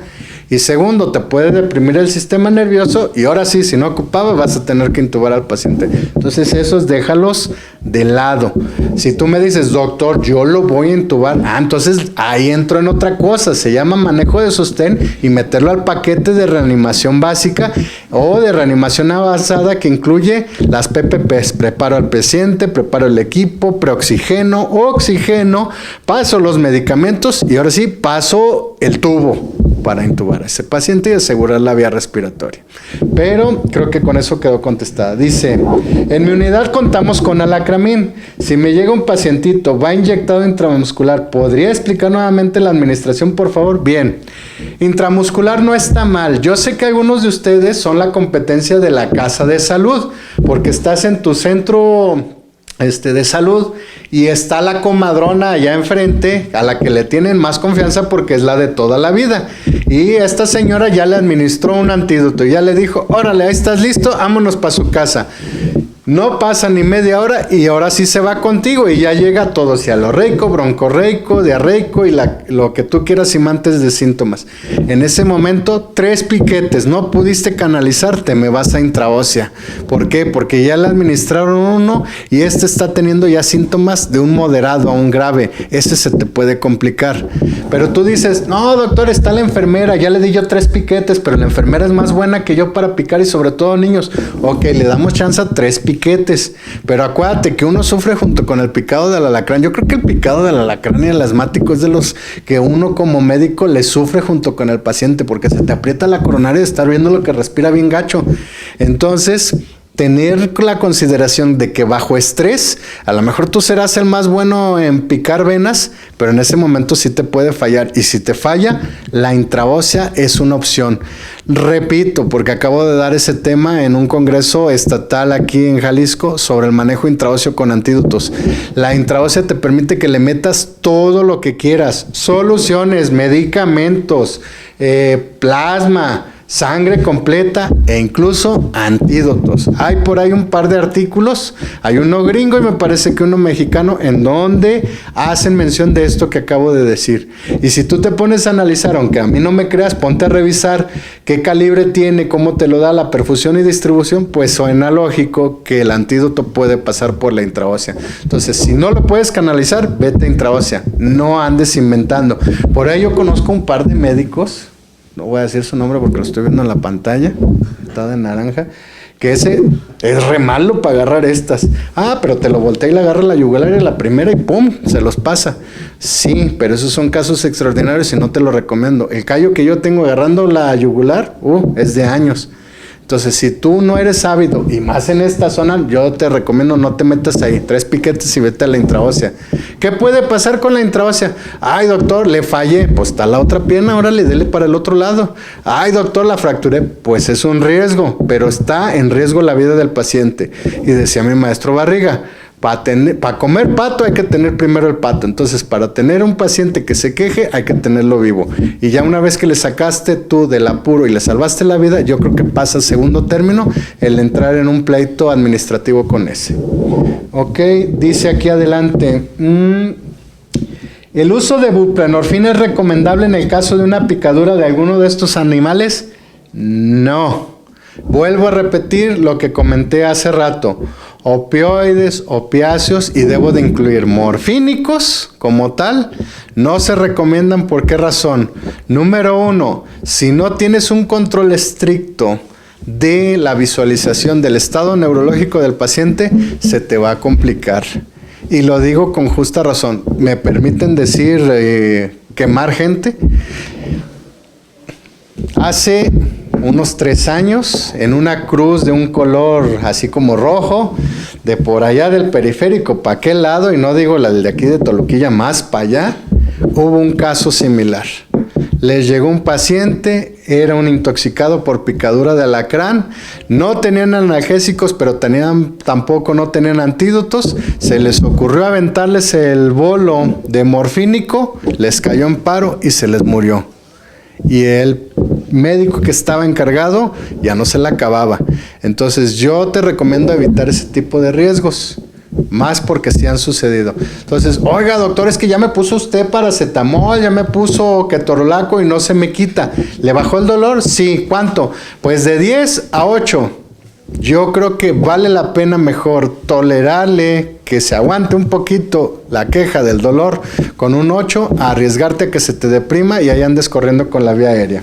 Y segundo, te puede deprimir el sistema nervioso y ahora sí, si no ocupaba, vas a tener que intubar al paciente. Entonces esos déjalos de lado. Si tú me dices, doctor, yo lo voy a intubar, entonces ahí entro en otra cosa, se llama manejo de sostén y meterlo al paquete de reanimación básica o de reanimación avanzada que incluye las PPPs. Preparo al paciente, preparo el equipo, preoxigeno, oxígeno, paso los medicamentos y ahora sí paso el tubo para intubar a ese paciente y asegurar la vía respiratoria. Pero creo que con eso quedó contestada. Dice, en mi unidad contamos con alacramín. Si me llega un pacientito, va inyectado intramuscular, ¿podría explicar nuevamente la administración, por favor? Bien, intramuscular no está mal. Yo sé que algunos de ustedes son la competencia de la casa de salud, porque estás en tu centro de salud y está la comadrona allá enfrente a la que le tienen más confianza porque es la de toda la vida y esta señora ya le administró un antídoto y ya le dijo, órale, ahí estás listo, vámonos para su casa. No pasa ni media hora y ahora sí se va contigo y ya llega todo, cialorreico, broncorreico, diarreico y lo que tú quieras imantes de síntomas. En ese momento, 3 piquetes, no pudiste canalizarte, me vas a intraósea. ¿Por qué? Porque ya le administraron uno y está teniendo ya síntomas de un moderado a un grave. Ese se te puede complicar. Pero tú dices, no, doctor, está la enfermera, ya le di yo 3 piquetes, pero la enfermera es más buena que yo para picar y sobre todo niños. Ok, le damos chance a 3 piquetes. Pero acuérdate que uno sufre junto con el picado del alacrán. Yo creo que el picado del alacrán y el asmático es de los que uno como médico le sufre junto con el paciente porque se te aprieta la coronaria de estar viendo lo que respira bien gacho. Entonces, tener la consideración de que bajo estrés, a lo mejor tú serás el más bueno en picar venas, pero en ese momento sí te puede fallar. Y si te falla, la intraósea es una opción. Repito, porque acabo de dar ese tema en un congreso estatal aquí en Jalisco sobre el manejo intraóseo con antídotos. La intraósea te permite que le metas todo lo que quieras, soluciones, medicamentos, plasma, sangre completa e incluso antídotos. Hay por ahí un par de artículos, hay uno gringo y me parece que uno mexicano en donde hacen mención de esto que acabo de decir. Y si tú te pones a analizar, aunque a mí no me creas, ponte a revisar qué calibre tiene, cómo te lo da la perfusión y distribución, pues suena lógico que el antídoto puede pasar por la intraósea. Entonces, si no lo puedes canalizar, vete a intraósea, no andes inventando. Por ahí yo conozco un par de médicos, no voy a decir su nombre porque lo estoy viendo en la pantalla, está de naranja, que ese es re malo para agarrar estas. Ah, pero te lo voltea y le agarra la yugular en la primera y ¡pum!, se los pasa. Sí, pero esos son casos extraordinarios y no te lo recomiendo. El callo que yo tengo agarrando la yugular, es de años. Entonces, si tú no eres ávido, y más en esta zona, yo te recomiendo no te metas ahí. 3 piquetes y vete a la intraósea. ¿Qué puede pasar con la intraósea? Ay, doctor, le fallé. Pues está la otra pierna, órale, dele para el otro lado. Ay, doctor, la fracturé. Pues es un riesgo, pero está en riesgo la vida del paciente. Y decía mi maestro Barriga, para comer pato hay que tener primero el pato. Entonces, para tener un paciente que se queje, hay que tenerlo vivo. Y ya una vez que le sacaste tú del apuro y le salvaste la vida, yo creo que pasa a segundo término el entrar en un pleito administrativo con ese. Ok, dice aquí adelante. ¿El uso de buprenorfina es recomendable en el caso de una picadura de alguno de estos animales? No. Vuelvo a repetir lo que comenté hace rato. Opioides, opiáceos, y debo de incluir morfínicos como tal, no se recomiendan. ¿Por qué razón? Número 1, si no tienes un control estricto de la visualización del estado neurológico del paciente, se te va a complicar. Y lo digo con justa razón. ¿Me permiten decir quemar gente? Hace unos 3 años, en una cruz de un color así como rojo, de por allá del periférico para aquel lado, y no digo la de aquí de Toluquilla, más para allá, hubo un caso similar. Les llegó un paciente, era un intoxicado por picadura de alacrán, no tenían analgésicos, pero tampoco no tenían antídotos. Se les ocurrió aventarles el bolo de morfínico, les cayó en paro y se les murió. Y el médico que estaba encargado ya no se la acababa. Entonces yo te recomiendo evitar ese tipo de riesgos, más porque sí han sucedido. Entonces, oiga, doctor, es que ya me puso usted paracetamol, ya me puso ketorolaco y no se me quita. ¿Le bajó el dolor? Sí. ¿Cuánto? Pues de 10 a 8. Yo creo que vale la pena mejor tolerarle, que se aguante un poquito la queja del dolor con un 8, a arriesgarte a que se te deprima y ahí andes corriendo con la vía aérea.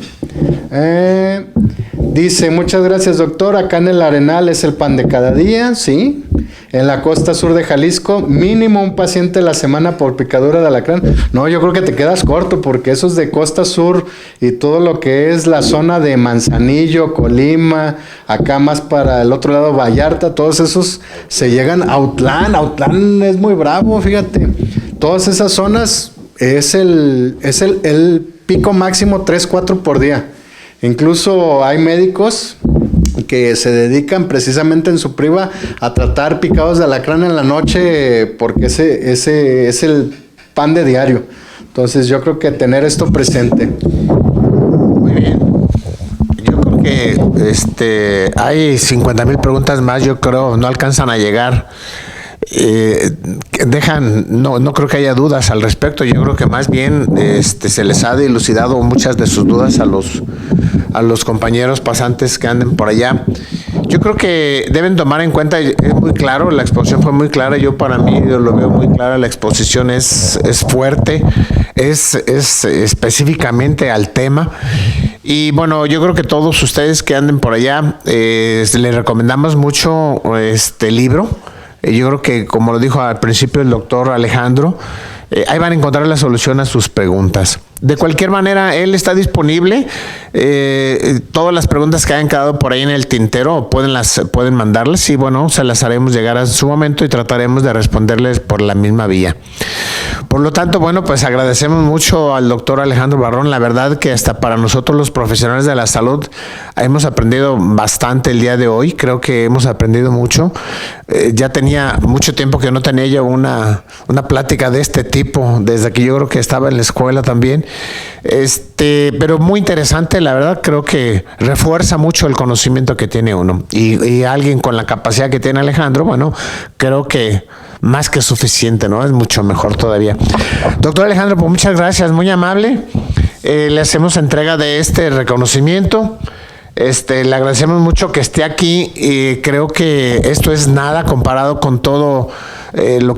Dice, muchas gracias, doctor. Acá en el Arenal es el pan de cada día, ¿sí? En la costa sur de Jalisco, mínimo un paciente a la semana por picadura de alacrán. No, yo creo que te quedas corto, porque esos de costa sur y todo lo que es la zona de Manzanillo, Colima, acá más para el otro lado Vallarta, todos esos se llegan a Autlán. Autlán es muy bravo, fíjate. Todas esas zonas es el pico máximo 3-4 por día. Incluso hay médicos que se dedican precisamente en su priva a tratar picados de alacrán en la noche, porque ese es el pan de diario. Entonces yo creo que tener esto presente. Muy bien. Yo creo que hay 50,000 preguntas más, yo creo, no alcanzan a llegar. No creo que haya dudas al respecto. Yo creo que más bien se les ha dilucidado muchas de sus dudas a los compañeros pasantes que anden por allá. Yo creo que deben tomar en cuenta, es muy claro, la exposición fue muy clara. Yo para mí lo veo muy clara, la exposición es fuerte, es específicamente al tema. Y bueno, yo creo que todos ustedes que anden por allá, les recomendamos mucho este libro. Yo creo que, como lo dijo al principio el doctor Alejandro, ahí van a encontrar la solución a sus preguntas. De cualquier manera, él está disponible. Todas las preguntas que hayan quedado por ahí en el tintero pueden mandarles, y bueno, se las haremos llegar a su momento y trataremos de responderles por la misma vía. Por lo tanto, bueno, pues agradecemos mucho al doctor Alejandro Barrón. La verdad que hasta para nosotros los profesionales de la salud hemos aprendido bastante el día de hoy. Creo que hemos aprendido mucho. Ya tenía mucho tiempo que no tenía yo una plática de este tipo, desde que yo creo que estaba en la escuela también. Pero muy interesante, la verdad. Creo que refuerza mucho el conocimiento que tiene uno, y alguien con la capacidad que tiene Alejandro, bueno, creo que más que suficiente, ¿no? Es mucho mejor todavía. Doctor Alejandro, pues muchas gracias, muy amable. Le hacemos entrega de este reconocimiento. Le agradecemos mucho que esté aquí, y creo que esto es nada comparado con todo lo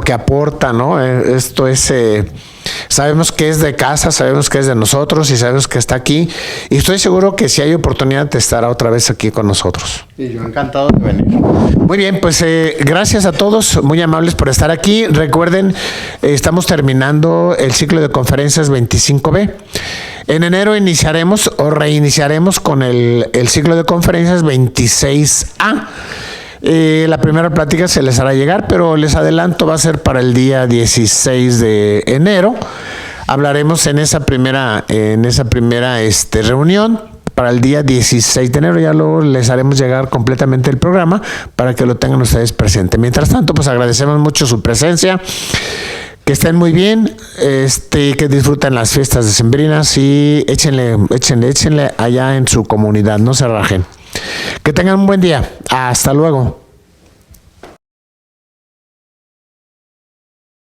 que aporta, ¿no? Esto es Sabemos que es de casa, sabemos que es de nosotros y sabemos que está aquí. Y estoy seguro que si hay oportunidad te estará otra vez aquí con nosotros. Y yo encantado de venir. Muy bien, pues gracias a todos, muy amables por estar aquí. Recuerden, estamos terminando el ciclo de conferencias 25B. En enero iniciaremos o reiniciaremos con el ciclo de conferencias 26A. La primera plática se les hará llegar, pero les adelanto, va a ser para el día 16 de enero. Hablaremos en esa primera reunión para el día 16 de enero. Ya luego les haremos llegar completamente el programa para que lo tengan ustedes presente. Mientras tanto, pues agradecemos mucho su presencia. Que estén muy bien, que disfruten las fiestas decembrinas y échenle allá en su comunidad, no se rajen. Que tengan un buen día. Hasta luego.